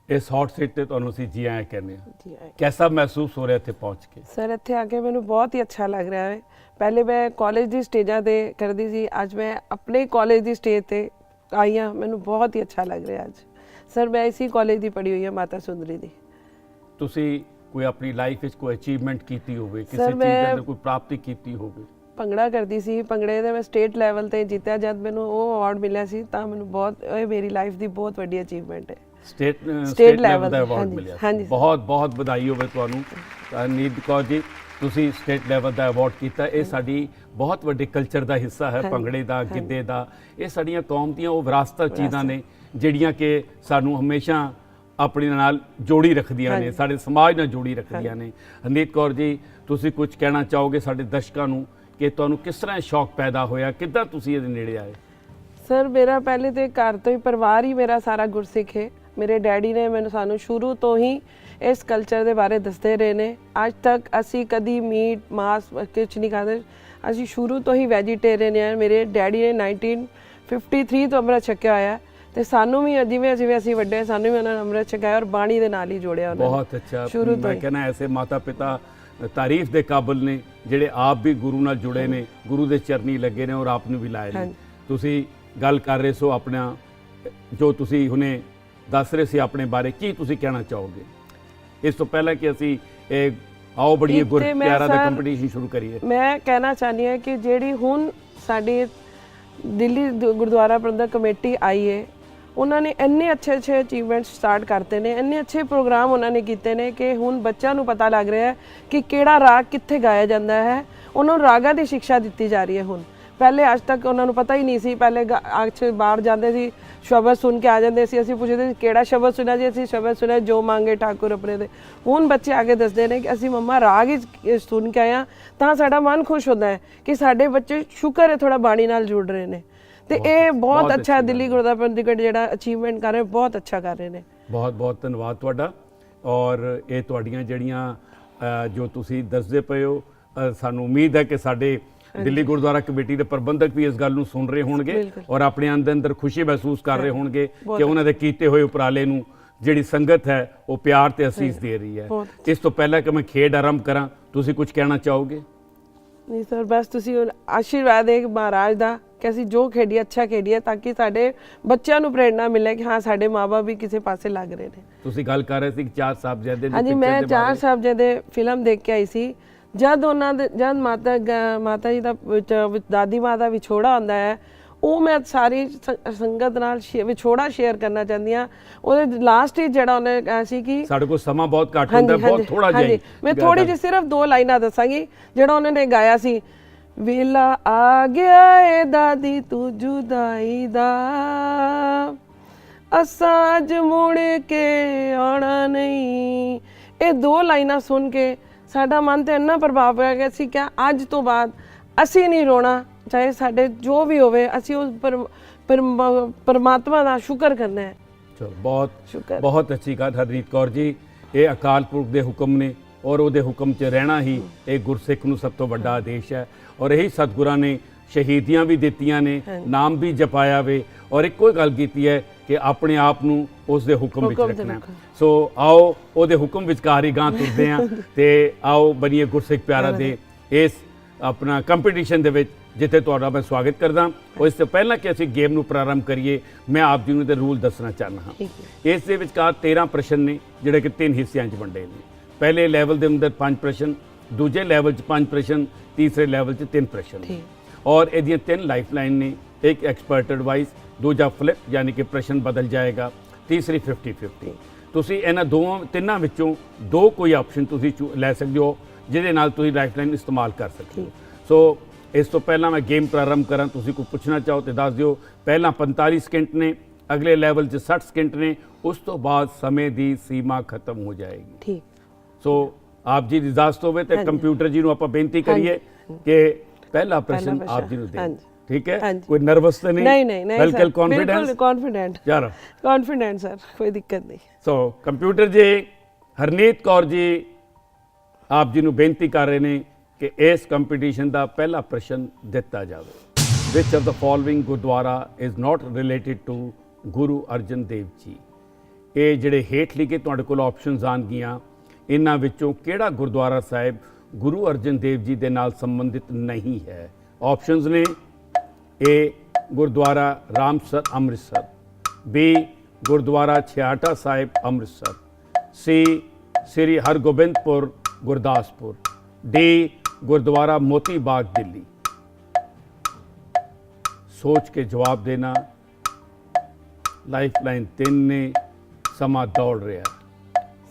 ਇਸ ਹੌਟ ਸੀਟ ਤੇ ਤੁਹਾਨੂੰ ਅਸੀਂ ਜੀ ਆਇਆਂ ਕਹਿੰਦੇ ਹਾਂ। कैसा महसूस हो रहा है ਇੱਥੇ ਪਹੁੰਚ ਕੇ? ਸਰ ਇੱਥੇ ਆ ਕੇ ਮੈਨੂੰ ਬਹੁਤ ਹੀ ਅੱਛਾ ਲੱਗ ਰਿਹਾ ਹੈ। ਪਹਿਲੇ ਮੈਂ ਕਾਲਜ ਦੀ ਸਟੇਜਾਂ ਤੇ ਕਰਦੀ ਸੀ, ਅੱਜ ਮੈਂ ਆਪਣੇ ਕਾਲਜ ਦੀ ਸਟੇਜ ਤੇ ਆਈ ਹਾਂ, ਮੈਨੂੰ ਬਹੁਤ ਹੀ ਅੱਛਾ ਲੱਗ ਰਿਹਾ ਅੱਜ। ਸਰ ਮੈਂ ਇਸੀ ਕਾਲਜ ਦੀ ਪੜ੍ਹੀ ਹੋਈ ਹਾਂ, ਮਾਤਾ ਸੁੰਦਰੀ ਦੀ। ਤੁਸੀਂ ਕੋਈ ਆਪਣੀ ਲਾਈਫ ਵਿੱਚ ਕੋਈ ਅਚੀਵਮੈਂਟ ਕੀਤੀ ਹੋਵੇ, ਕਿਸੇ Sir, ਚੀਜ਼ ਦੇ ਮੈਂ- ਅੰਦਰ ਕੋਈ ਪ੍ਰਾਪਤੀ ਕੀਤੀ ਹੋਵੇ? ਭੰਗੜਾ ਕਰਦੀ ਸੀ, ਭੰਗੜੇ ਦੇ ਮੈਂ ਸਟੇਟ ਲੈਵਲ ਤੇ ਜਿੱਤਿਆ। ਜਦ ਮੈਨੂੰ ਉਹ ਅਵਾਰਡ ਮਿਲਿਆ ਸੀ ਤਾਂ ਮੈਨੂੰ ਬਹੁਤ, ਇਹ ਮੇਰੀ ਲਾਈਫ ਦੀ ਬਹੁਤ ਵੱਡੀ ਅਚੀਵਮੈਂਟ ਹੈ। ਸਟੇਟ level ਲੈਵਲ ਦਾ ਅਵਾਰਡ ਹਾਂਜੀ, ਮਿਲਿਆ ਸੀ। ਹਾਂਜੀ। ਬਹੁਤ ਬਹੁਤ ਵਧਾਈ ਹੋਵੇ ਤੁਹਾਨੂੰ ਹਰਨੀਤ ਕੌਰ ਜੀ, ਤੁਸੀਂ ਸਟੇਟ ਲੈਵਲ ਦਾ ਅਵਾਰਡ ਕੀਤਾ। ਇਹ ਸਾਡੀ ਬਹੁਤ ਵੱਡੇ ਕਲਚਰ ਦਾ ਹਿੱਸਾ ਹੈ, ਭੰਗੜੇ ਦਾ, ਗਿੱਧੇ ਦਾ। ਇਹ ਸਾਡੀਆਂ ਕੌਮ ਦੀਆਂ ਉਹ ਵਿਰਾਸਤ ਚੀਜ਼ਾਂ ਨੇ ਜਿਹੜੀਆਂ ਕਿ ਸਾਨੂੰ ਹਮੇਸ਼ਾ ਆਪਣੇ ਨਾਲ ਜੋੜੀ ਰੱਖਦੀਆਂ ਨੇ, ਸਾਡੇ ਸਮਾਜ ਨਾਲ ਜੋੜੀ ਰੱਖਦੀਆਂ ਨੇ। ਹਰਨੀਤ ਕੌਰ ਜੀ, ਤੁਸੀਂ ਕੁਝ ਕਹਿਣਾ ਚਾਹੋਗੇ ਸਾਡੇ ਦਰਸ਼ਕਾਂ ਨੂੰ ਕਿ ਤੁਹਾਨੂੰ ਕਿਸ ਤਰ੍ਹਾਂ ਇਹ ਸ਼ੌਕ ਪੈਦਾ ਹੋਇਆ, ਕਿੱਦਾਂ ਤੁਸੀਂ ਇਹਦੇ ਨੇੜੇ ਆਏ? ਸਰ ਮੇਰਾ ਪਹਿਲੇ ਤੇ ਘਰ ਤੋਂ ਹੀ, ਪਰਿਵਾਰ ਹੀ ਮੇਰਾ ਸਾਰਾ ਗੁਰਸਿੱਖ ਹੈ। ਮੇਰੇ ਡੈਡੀ ਨੇ ਸਾਨੂੰ ਸ਼ੁਰੂ ਤੋਂ ਹੀ ਇਸ ਕਲਚਰ ਦੇ ਬਾਰੇ ਦੱਸਦੇ ਰਹੇ ਨੇ। ਅੱਜ ਤੱਕ ਅਸੀਂ ਕਦੀ ਮੀਟ ਮਾਸ ਕੁਝ ਨਹੀਂ ਖਾਦੇ, ਅਸੀਂ ਸ਼ੁਰੂ ਤੋਂ ਹੀ ਵੈਜੀਟੇਰੀਅਨ ਹਾਂ। ਮੇਰੇ ਡੈਡੀ ਨੇ 1953 ਤੋਂ ਅੰਮ੍ਰਿਤ ਛਕਿਆ ਹੋਇਆ ਤੇ ਸਾਨੂੰ ਵੀ ਜਿਵੇਂ ਜਿਵੇਂ ਅਸੀਂ ਵੱਡੇ, ਸਾਨੂੰ ਵੀ ਉਹਨਾਂ ਨੇ ਅੰਮ੍ਰਿਤ ਛਕਾਇਆ ਔਰ ਬਾਣੀ ਦੇ ਨਾਲ ਹੀ ਜੋੜਿਆ ਉਹਨਾਂ ਨੇ। ਬਹੁਤ ਅੱਛਾ। ਸ਼ੁਰੂ ਤੋਂ ਮੈਂ ਹੀ। ਕਹਿੰਦਾ ਐਸੇ ਮਾਤਾ ਪਿਤਾ ਤਾਰੀਫ ਦੇ ਕਾਬਿਲ ਨੇ ਜਿਹੜੇ ਆਪ ਵੀ ਗੁਰੂ ਨਾਲ ਜੁੜੇ ਨੇ, ਗੁਰੂ ਦੇ ਚਰਨੀ ਲੱਗੇ ਨੇ ਔਰ ਆਪ ਨੂੰ ਵੀ ਲਾਏ ਨੇ। ਤੁਸੀਂ ਗੱਲ ਕਰ ਰਹੇ ਸੋ ਆਪਣਾ, ਜੋ ਤੁਸੀਂ ਹੁਣੇ ਦੱਸ ਰਹੇ ਸੀ ਆਪਣੇ ਬਾਰੇ, ਕੀ ਤੁਸੀਂ ਕਹਿਣਾ ਚਾਹੋਗੇ ਇਸ ਤੋਂ ਪਹਿਲਾਂ ਕਿ ਅਸੀਂ ਇਹ ਆਓ ਬੜੀਏ ਗੁਰ ਪਿਆਰਾ ਦਾ ਕੰਪੀਟੀਸ਼ਨ ਸ਼ੁਰੂ ਕਰੀਏ? ਮੈਂ ਕਹਿਣਾ ਚਾਹੁੰਦੀ ਹਾਂ ਕਿ ਜਿਹੜੀ ਹੁਣ ਸਾਡੀ ਦਿੱਲੀ ਗੁਰਦੁਆਰਾ ਪ੍ਰਬੰਧਕ ਕਮੇਟੀ ਆਈ ਹੈ, ਉਹਨਾਂ ਨੇ ਇੰਨੇ ਅੱਛੇ ਅਚੀਵਮੈਂਟਸ ਸਟਾਰਟ ਕਰਤੇ ਨੇ, ਇੰਨੇ ਅੱਛੇ ਪ੍ਰੋਗਰਾਮ ਉਹਨਾਂ ਨੇ ਕੀਤੇ ਨੇ ਕਿ ਹੁਣ ਬੱਚਿਆਂ ਨੂੰ ਪਤਾ ਲੱਗ ਰਿਹਾ ਹੈ ਕਿ ਕਿਹੜਾ ਰਾਗ ਕਿੱਥੇ ਗਾਇਆ ਜਾਂਦਾ ਹੈ। ਉਹਨਾਂ ਨੂੰ ਰਾਗਾਂ ਦੀ ਸਿੱਖਿਆ ਦਿੱਤੀ ਜਾ ਰਹੀ ਹੈ ਹੁਣ। ਪਹਿਲੇ ਅੱਜ ਤੱਕ ਉਹਨਾਂ ਨੂੰ ਪਤਾ ਹੀ ਨਹੀਂ ਸੀ। ਪਹਿਲੇ ਬਾਹਰ ਜਾਂਦੇ ਸੀ, ਸ਼ਬਦ ਸੁਣ ਕੇ ਆ ਜਾਂਦੇ ਸੀ, ਅਸੀਂ ਪੁੱਛਦੇ ਸੀ ਕਿਹੜਾ ਸ਼ਬਦ ਸੁਣਿਆ ਜੀ, ਅਸੀਂ ਸ਼ਬਦ ਸੁਣਿਆ ਜੋ ਮੰਗੇ ਠਾਕੁਰ ਆਪਣੇ ਦੇ। ਹੁਣ ਬੱਚੇ ਆ ਕੇ ਦੱਸਦੇ ਨੇ ਕਿ ਅਸੀਂ ਮੰਮਾ ਰਾਗ ਹੀ ਸੁਣ ਕੇ ਆਏ ਹਾਂ, ਤਾਂ ਸਾਡਾ ਮਨ ਖੁਸ਼ ਹੁੰਦਾ ਹੈ ਕਿ ਸਾਡੇ ਬੱਚੇ ਸ਼ੁਕਰ ਹੈ ਥੋੜਾ ਬਾਣੀ ਨਾਲ ਜੁੜ ਰਹੇ ਨੇ। ਤੇ ਇਹ ਬਹੁਤ ਅੱਛਾ ਦਿੱਲੀ ਗੁਰਦੁਆਰਾ ਪ੍ਰਬੰਧਕ ਜਿਹੜਾ ਅਚੀਵਮੈਂਟ ਕਰ ਰਹੇ, ਬਹੁਤ ਅੱਛਾ ਕਰ ਰਹੇ ਨੇ। ਬਹੁਤ ਬਹੁਤ ਧੰਨਵਾਦ ਤੁਹਾਡਾ। ਔਰ ਇਹ ਤੁਹਾਡੀਆਂ ਜਿਹੜੀਆਂ ਜੋ ਤੁਸੀਂ ਦੱਸਦੇ ਪਏ ਹੋ, ਸਾਨੂੰ ਉਮੀਦ ਹੈ ਕਿ ਸਾਡੇ ਦਿੱਲੀ ਗੁਰਦੁਆਰਾ ਕਮੇਟੀ ਦੇ ਪ੍ਰਬੰਧਕ ਵੀ ਇਸ ਗੱਲ ਨੂੰ ਸੁਣ ਰਹੇ ਹੋਣਗੇ ਔਰ ਆਪਣੇ ਅੰਦਰ ਖੁਸ਼ੀ ਮਹਿਸੂਸ ਕਰ ਰਹੇ ਹੋਣਗੇ ਕਿ ਉਹਨਾਂ ਦੇ ਕੀਤੇ ਹੋਏ ਉਪਰਾਲੇ ਨੂੰ ਜਿਹੜੀ ਸੰਗਤ ਹੈ ਉਹ ਪਿਆਰ ਤੇ ਅਸੀਸ ਦੇ ਰਹੀ ਹੈ। ਇਸ ਤੋਂ ਪਹਿਲਾਂ ਕਿ ਮੈਂ ਖੇਡ ਆਰੰਭ ਕਰਾਂ, ਤੁਸੀਂ ਕੁਝ ਕਹਿਣਾ ਚਾਹੋਗੇ? ਨਹੀਂ ਸਰ, ਬਸ ਤੁਸੀਂ ਆਸ਼ੀਰਵਾਦ ਹੈ ਮਹਾਰਾਜ ਦਾ ਕਿ ਅਸੀਂ ਜੋ ਖੇਡੀਏ ਅੱਛਾ ਖੇਡੀਏ, ਤਾਂ ਕਿ ਸਾਡੇ ਬੱਚਿਆਂ ਨੂੰ ਪ੍ਰੇਰਣਾ ਮਿਲੇ ਕਿ ਹਾਂ ਸਾਡੇ ਮਾਪੇ ਵੀ ਕਿਸੇ ਪਾਸੇ ਲੱਗ ਰਹੇ ਨੇ। ਤੁਸੀਂ ਗੱਲ ਕਰ ਰਹੇ ਸੀ ਕਿ ਚਾਰ ਸਾਹਿਬਜ਼ਾਦੇ। ਹਾਂਜੀ, ਮੈਂ ਚਾਰ ਸਾਹਿਬਜ਼ਾਦੇ ਫਿਲਮ ਦੇਖ ਕੇ ਆਈ ਸੀ। ਜਦ ਉਹਨਾਂ ਦੇ ਮਾਤਾ ਜੀ ਦਾ ਦਾਦੀ ਮਾਂ ਦਾ ਵਿਛੋੜਾ ਹੁੰਦਾ ਹੈ, ਉਹ ਮੈਂ ਸਾਰੀ ਸੰਗਤ ਨਾਲ ਵਿਛੋੜਾ ਸ਼ੇਅਰ ਕਰਨਾ ਚਾਹੁੰਦੀ ਹਾਂ। ਉਹਦੇ ਲਾਸਟ ਹੀ ਜਿਹੜਾ ਉਹਨੇ ਕਿਹਾ ਸੀ ਕਿ ਸਾਡੇ ਕੋਲ ਸਮਾਂ ਬਹੁਤ ਘੱਟ ਹੁੰਦਾ, ਬਹੁਤ ਥੋੜਾ ਜਿਹਾ, ਮੈਂ ਥੋੜੀ ਜਿਹੀ ਸਿਰਫ 2 ਲਾਈਨਾਂ ਦੱਸਾਂਗੀ ਜਿਹੜਾ ਉਹਨਾਂ ਨੇ ਗਾਇਆ ਸੀ। ਵੇਲਾ ਆ ਗਿਆ ਏ ਦਾਦੀ ਤੂੰ ਜੁਦਾਈ ਦਾ, ਅਸਾਂ ਅੱਜ ਮੁੜ ਕੇ ਆਉਣਾ ਨਹੀਂ। ਇਹ 2 ਲਾਈਨਾਂ ਸੁਣ ਕੇ ਸਾਡਾ ਮਨ ਤੇ ਇੰਨਾ ਪ੍ਰਭਾਵ ਪਿਆ ਕਿ ਅਸੀਂ ਕਿਹਾ ਅੱਜ ਤੋਂ ਬਾਅਦ ਅਸੀਂ ਨਹੀਂ ਰੋਣਾ, ਚਾਹੇ ਸਾਡੇ ਜੋ ਵੀ ਹੋਵੇ, ਅਸੀਂ ਉਸ ਪਰਮਾਤਮਾ ਦਾ ਸ਼ੁਕਰ ਕਰਨਾ ਹੈ। ਚਲੋ ਬਹੁਤ ਸ਼ੁਕਰ, ਬਹੁਤ ਅੱਛੀ ਗੱਲ ਹਰਨੀਤ ਕੌਰ ਜੀ। ਇਹ ਅਕਾਲ ਪੁਰਖ ਦੇ ਹੁਕਮ ਨੇ ਔਰ ਉਹਦੇ ਹੁਕਮ 'ਚ ਰਹਿਣਾ ਹੀ ਇਹ ਗੁਰਸਿੱਖ ਨੂੰ ਸਭ ਤੋਂ ਵੱਡਾ ਆਦੇਸ਼ ਹੈ। ਔਰ ਇਹੀ ਸਤਿਗੁਰਾਂ ਨੇ ਸ਼ਹੀਦੀਆਂ ਵੀ ਦਿੱਤੀਆਂ ਨੇ, ਨਾਮ ਵੀ ਜਪਾਇਆ ਵੇ ਔਰ ਇੱਕੋ ਹੀ ਗੱਲ ਕੀਤੀ ਹੈ ਕਿ ਆਪਣੇ ਆਪ ਨੂੰ ਉਸ ਦੇ ਹੁਕਮ ਵਿੱਚ ਰੱਖਣਾ। ਸੋ ਆਓ ਉਹਦੇ ਹੁਕਮ ਵਿਚਕਾਰ ਹੀ ਗਾਂ ਤੁਰਦੇ ਹਾਂ ਤੇ ਆਓ ਬਣੀਏ ਗੁਰਸਿੱਖ ਪਿਆਰਾ ਦੇ ਇਸ ਆਪਣਾ ਕੰਪੀਟੀਸ਼ਨ ਦੇ ਵਿੱਚ, ਜਿੱਥੇ ਤੁਹਾਡਾ ਮੈਂ ਸਵਾਗਤ ਕਰਦਾ। ਉਸ ਤੋਂ ਪਹਿਲਾਂ ਕਿ ਅਸੀਂ ਗੇਮ ਨੂੰ ਪ੍ਰਾਰੰਭ ਕਰੀਏ, ਮੈਂ ਆਪ ਜੀ ਨੂੰ ਇਹਦੇ ਰੂਲ ਦੱਸਣਾ ਚਾਹੁੰਦਾ ਹਾਂ। ਇਸ ਦੇ ਵਿਚਕਾਰ 13 ਪ੍ਰਸ਼ਨ ਨੇ, ਜਿਹੜੇ ਕਿ 3 ਹਿੱਸਿਆਂ 'ਚ ਵੰਡੇ ਨੇ। ਪਹਿਲੇ ਲੈਵਲ ਦੇ ਅੰਦਰ 5 ਪ੍ਰਸ਼ਨ, ਦੂਜੇ ਲੈਵਲ 'ਚ 5 ਪ੍ਰਸ਼ਨ, ਤੀਸਰੇ ਲੈਵਲ 'ਚ 3 ਪ੍ਰਸ਼ਨ ਨੇ। ਔਰ ਇਹਦੀਆਂ 3 ਲਾਈਫ ਲਾइन ਨੇ, एक एक्सपर्ट एडवाइस, दूजा फ्लिप यानी कि प्रश्न बदल जाएगा, तीसरी 50-50। ਤੁਸੀਂ ਇਹਨਾਂ ਤਿੰਨਾਂ ਵਿੱਚੋਂ 2 ਕੋਈ ਆਪਸ਼ਨ ਤੁਸੀਂ ਲੈ ਸਕਦੇ ਹੋ, ਜਿਹਦੇ ਨਾਲ ਤੁਸੀਂ ਲਾਈਫ ਲਾਈਨ ਇਸਤੇਮਾਲ ਕਰ ਸਕਦੇ ਹੋ। ਸੋ ਇਸ ਤੋਂ ਪਹਿਲਾਂ ਮੈਂ ਗੇਮ ਪ੍ਰਾਰੰਭ ਕਰਾਂ, ਤੁਸੀਂ ਕੋਈ ਪੁੱਛਣਾ ਚਾਹੋ ਤੇ ਦੱਸ ਦਿਓ। ਪਹਿਲਾਂ 45 ਸਕਿੰਟ ਨੇ, ਅਗਲੇ ਲੈਵਲ 'ਚ 60 ਸਕਿੰਟ ਨੇ, ਉਸ ਤੋਂ ਬਾਅਦ ਸਮੇਂ ਦੀ ਸੀਮਾ ਖਤਮ ਹੋ ਜਾਏਗੀ। ਠੀਕ। ਸੋ ਆਪ ਜੀ ਦੀ ਇਜਾਜ਼ਤ ਹੋਵੇ ਤੇ ਕੰਪਿਊਟਰ ਜੀ ਨੂੰ ਆਪਾਂ ਬੇਨਤੀ ਕਰੀਏ ਕਿ ਪਹਿਲਾ ਪ੍ਰਸ਼ਨ ਆਪ ਜੀ ਨੂੰ ਦੇ। ठीक है, कोई नर्वस तो नहीं? नहीं बिल्कुल कॉन्फिडेंस? कॉन्फिडेंट, चलो कॉन्फिडेंट सर, कोई दिक्कत नहीं। सो कंप्यूटर जी, हरनीत कौर जी आप जी ਨੂੰ ਬੇਨਤੀ ਕਰ ਰਹੇ ਨੇ ਕਿ ਇਸ ਕੰਪੀਟੀਸ਼ਨ ਦਾ ਪਹਿਲਾ ਪ੍ਰਸ਼ਨ ਦਿੱਤਾ ਜਾਵੇ। Which of the following gurdwara is not related to Guru Arjan Dev ji. ਇਹ ਜਿਹੜੇ ਹੇਠ ਲਿਖੇ ਤੁਹਾਡੇ ਕੋਲ ਆਪਸ਼ਨਸ ਆਉਣਗੀਆਂ, ਇਹਨਾਂ ਵਿੱਚੋਂ ਕਿਹੜਾ ਗੁਰਦੁਆਰਾ ਸਾਹਿਬ ਗੁਰੂ ਅਰਜਨ ਦੇਵ ਜੀ ਦੇ ਨਾਲ ਸੰਬੰਧਿਤ ਨਹੀਂ ਹੈ? ਆਪਸ਼ਨਸ ਨੇ ए गुरुद्वारा रामसर अमृतसर, बी गुरुद्वारा छियाटा साहिब अमृतसर, सी श्री हरगोबिंदपुर गुरदासपुर, डी गुरुद्वारा मोती बाग दिल्ली। सोच के जवाब देना। लाइफ लाइन 3 ने, समा दौड़ रहा है।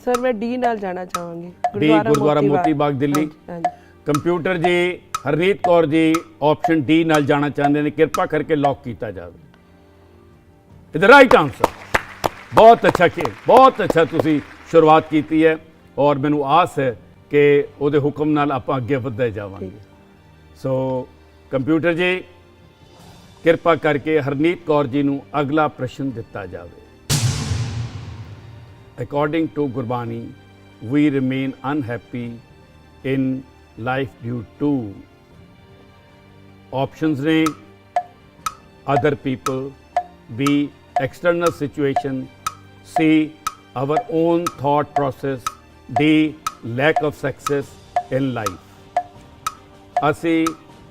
सर मैं डी नाल जाना चाहूँगी, डी गुरुद्वारा मोती बाग दिल्ली। कंप्यूटर जी हरनीत कौर जी ऑप्शन डी नाल जाना चाहते हैं, कृपा करके लॉक किया जाए। इधर राइट आंसर। बहुत अच्छा कि बहुत अच्छा तुसी शुरुआत की है और मैनू आस है कि उहदे हुक्म नाल आपां अगे वधदे जावांगे। सो कंप्यूटर जी कृपा करके हरनीत कौर जी नू अगला प्रश्न दिता जाए। According to Gurbani, we remain unhappy in life due to. Options ने other people, B external situation, C our own thought process, D lack of success in life. असी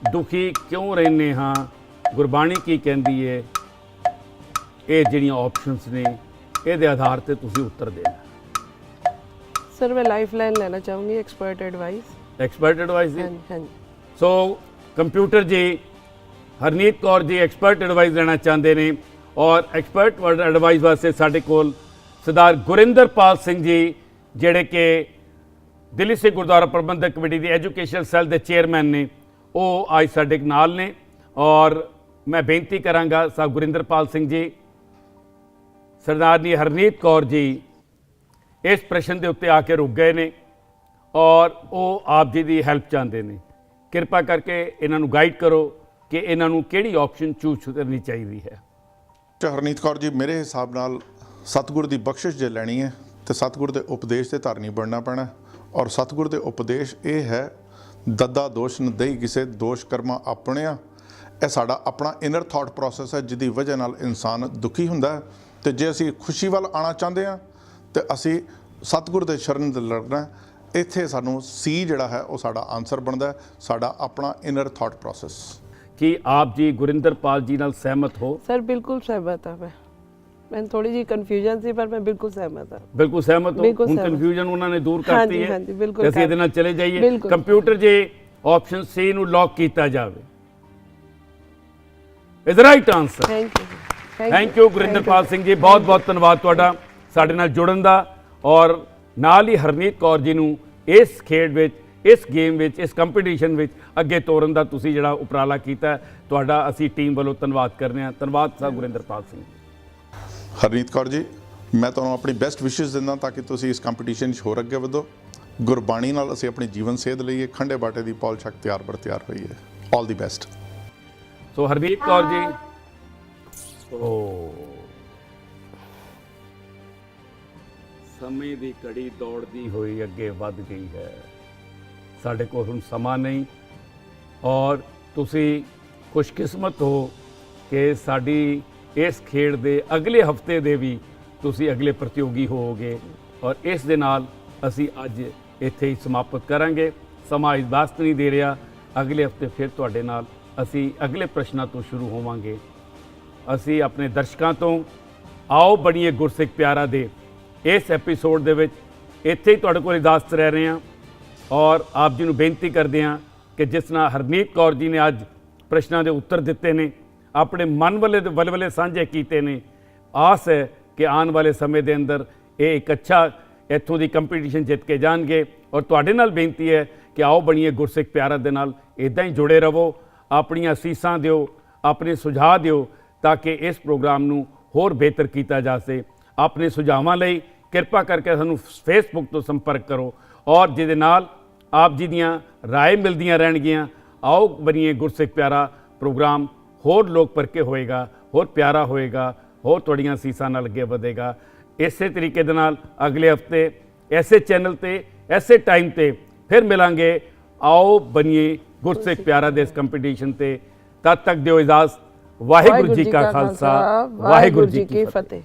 दुखी क्यों रहने हाँ, गुरबाणी की कहती है, ये जिहड़ियां ऑप्शंस ने ये आधार पर तुसी उत्तर देना। सर मैं लाइफ लाइन लेना चाहूँगी, एक्सपर्ट एडवाइस। एक्सपर्ट एडवाइस जी? हाँ। सो कंप्यूटर जी हरनीत कौर जी एक्सपर्ट एडवाइस लेना चाहते हैं और एक्सपर्ट एडवाइस वास्ते साढ़े कोल सरदार गुरिंदरपाल सिंह जी, जेड़े कि दिल्ली सिख गुरुद्वारा प्रबंधक कमेटी की एजुकेशन सैल के चेयरमैन ने, वो आज साढ़े नाल ने। और मैं बेनती करांगा साहब गुरिंदरपाल सिंह जी, सरदारनी हरनीत कौर जी इस प्रश्न के उत्ते आके रुक गए ने और वो आप जी की हैल्प चाहते हैं। कृपा करके इन्हों गाइड करो कि इन्हों किहड़ी ऑप्शन चूज करनी चाहिए है। हरनीत कौर जी, मेरे हिसाब नाल सतगुर की बख्शिश जे लैनी है तो सतगुर के उपदेश से धारनी बनना पैना। और सतगुर के उपदेश ये है, दद्दा दोष न दई किसे, दोष कर्मा अपने। यह साडा अपना इनर थॉट प्रोसैस है, जिसकी वजह नाल इंसान दुखी हुंदा है। तो जे असी खुशी वाल आना चाहते हैं तो असी सतगुर के शरण लड़ना है। इत्थे सानू सी जिहड़ा है वो साडा आंसर बनता है, साडा अपना इनर थॉट प्रोसैस। कि आप जी गुरिंदरपाल जी नाल सहमत हो? सर बिल्कुल सहमत है। मैं थोड़ी जी कन्फ्यूजन सी, पर मैं बिल्कुल सहमत हूं। बिल्कुल सहमत हो? हुण कन्फ्यूजन उन्होंने दूर करती है। हाँ जी, बिल्कुल। ਅਸੀਂ ਇਹਦੇ ਨਾਲ ਚਲੇ ਜਾਈਏ। ਕੰਪਿਊਟਰ ਜੀ ਆਪਸ਼ਨ ਸੀ ਨੂੰ ਲੌਕ ਕੀਤਾ ਜਾਵੇ। Is right answer. Thank you Gurinderpal Singh ji, ਬਹੁਤ ਬਹੁਤ ਧੰਨਵਾਦ ਤੁਹਾਡਾ ਸਾਡੇ ਨਾਲ ਜੁੜਨ ਦਾ। ਔਰ ਨਾਲ ਹੀ ਹਰਨੀਤ ਕੌਰ ਜੀ ਨੂੰ ਇਸ ਖੇਡ ਵਿੱਚ, ਇਸ ਗੇਮ ਵਿੱਚ, ਇਸ ਕੰਪੀਟੀਸ਼ਨ ਵਿੱਚ ਅੱਗੇ ਤੋਰਨ ਦਾ ਤੁਸੀਂ ਜਿਹੜਾ ਉਪਰਾਲਾ ਕੀਤਾ, ਤੁਹਾਡਾ ਅਸੀਂ ਟੀਮ ਵੱਲੋਂ ਧੰਨਵਾਦ ਕਰਨੇ ਹਾਂ। ਧੰਨਵਾਦ ਸਾਹਿਬ ਗੁਰਿੰਦਰਪਾਲ ਸਿੰਘ ਜੀ। हरनीत कौर जी, मैं तुहानूं अपनी बेस्ट विशेस दिंदा ताकि तुसीं इस कंपीटीशन होर अगे वधो। गुरबाणी नाल असीं अपनी जीवन सेध लईए। खंडे बाटे दी पौल छक तैयार बर तैयार होई है। All the best. So Harneet Kaur ji, समय की घड़ी दौड़ती हुई अगे वध गई है। साढ़े कोल हुण समा नहीं और तुसीं खुशकिस्मत हो कि साडी इस खेड दे अगले हफ्ते दे भी तुसी अगले प्रतियोगी होवोगे। और इस दे नाल असी अज इत्थे ही समाप्त करांगे। समा इजाजत नहीं दे रहा ਅਗਲੇ ਹਫਤੇ ਫਿਰ ਤੁਹਾਡੇ ਨਾਲ ਅਸੀਂ ਅਗਲੇ ਪ੍ਰਸ਼ਨਾਂ ਤੋਂ ਸ਼ੁਰੂ ਹੋਵਾਂਗੇ। ਅਸੀਂ ਆਪਣੇ ਦਰਸ਼ਕਾਂ ਤੋਂ ਆਓ ਬਣੀਏ ਗੁਰਸਿੱਖ ਪਿਆਰਾ ਦੇ ਇਸ ਐਪੀਸੋਡ ਦੇ ਵਿੱਚ ਇੱਥੇ ਹੀ ਤੁਹਾਡੇ ਕੋਲ ਇਜਾਜ਼ਤ ਰਹਿ ਰਹੇ ਹਾਂ ਔਰ ਆਪ ਜੀ ਨੂੰ ਬੇਨਤੀ ਕਰਦੇ ਹਾਂ ਕਿ ਜਿਸ ਤਰ੍ਹਾਂ ਹਰਨੀਤ ਕੌਰ ਜੀ ਨੇ ਅੱਜ ਪ੍ਰਸ਼ਨਾਂ ਦੇ ਉੱਤਰ ਦਿੱਤੇ ਨੇ, ਆਪਣੇ ਮਨ ਵਲਵਲੇ ਸਾਂਝੇ ਕੀਤੇ ਨੇ, ਆਸ ਹੈ ਕਿ ਆਉਣ ਵਾਲੇ ਸਮੇਂ ਦੇ ਅੰਦਰ ਇਹ ਇੱਕ ਅੱਛਾ ਇੱਥੋਂ ਦੀ ਕੰਪੀਟੀਸ਼ਨ ਜਿੱਤ ਕੇ ਜਾਣਗੇ। ਔਰ ਤੁਹਾਡੇ ਨਾਲ ਬੇਨਤੀ ਹੈ ਕਿ ਆਓ ਬਣੀਏ ਗੁਰਸਿੱਖ ਪਿਆਰਾ ਦੇ ਨਾਲ ਇੱਦਾਂ ਹੀ ਜੁੜੇ ਰਹੋ, ਆਪਣੀਆਂ ਅਸੀਸਾਂ ਦਿਓ, ਆਪਣੇ ਸੁਝਾਅ ਦਿਓ ਤਾਂ ਕਿ ਇਸ ਪ੍ਰੋਗਰਾਮ ਨੂੰ ਹੋਰ ਬਿਹਤਰ ਕੀਤਾ ਜਾ ਸਕੇ। ਆਪਣੇ ਸੁਝਾਵਾਂ ਲਈ ਕਿਰਪਾ ਕਰਕੇ ਸਾਨੂੰ ਫੇਸਬੁੱਕ ਤੋਂ ਸੰਪਰਕ ਕਰੋ ਔਰ ਜਿਹਦੇ ਨਾਲ ਆਪ ਜੀ ਦੀਆਂ ਰਾਏ ਮਿਲਦੀਆਂ ਰਹਿਣਗੀਆਂ। ਆਓ ਬਣੀਏ ਗੁਰਸਿੱਖ ਪਿਆਰਾ ਪ੍ਰੋਗਰਾਮ ਹੋਰ ਲੋਕ ਪਰਕੇ ਹੋਏਗਾ, ਹੋਰ ਪਿਆਰਾ ਹੋਏਗਾ, ਹੋਰ ਤੁਹਾਡੀਆਂ ਅਸੀਸਾਂ ਨਾਲ ਅੱਗੇ ਵਧੇਗਾ। ਇਸੇ ਤਰੀਕੇ ਦੇ ਨਾਲ ਅਗਲੇ ਹਫਤੇ ਐਸੇ ਚੈਨਲ ਤੇ ਐਸੇ ਟਾਈਮ ਤੇ ਫਿਰ ਮਿਲਾਂਗੇ। ਆਓ ਬਣੀਏ ਗੁਰਸਿੱਖ ਪਿਆਰਾ ਦੇ ਇਸ ਕੰਪੀਟੀਸ਼ਨ ਤੇ। ਤਦ ਤੱਕ ਦਿਓ ਇਜਾਜ਼ਤ। ਵਾਹਿਗੁਰੂ ਜੀ ਕਾ ਖਾਲਸਾ, ਵਾਹਿਗੁਰੂ ਜੀ ਕੀ ਫਤਿਹ।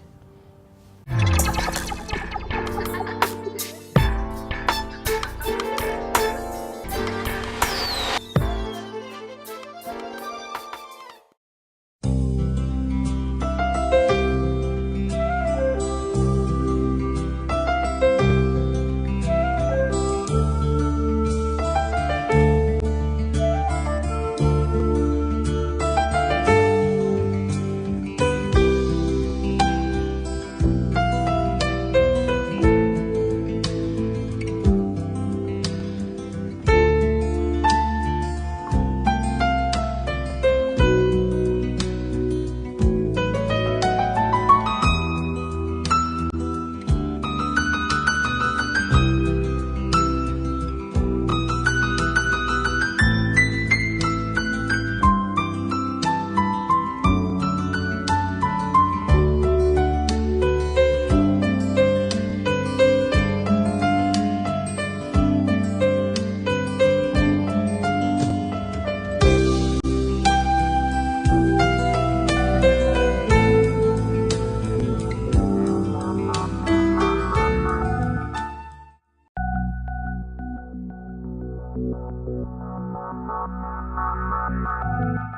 Thank you.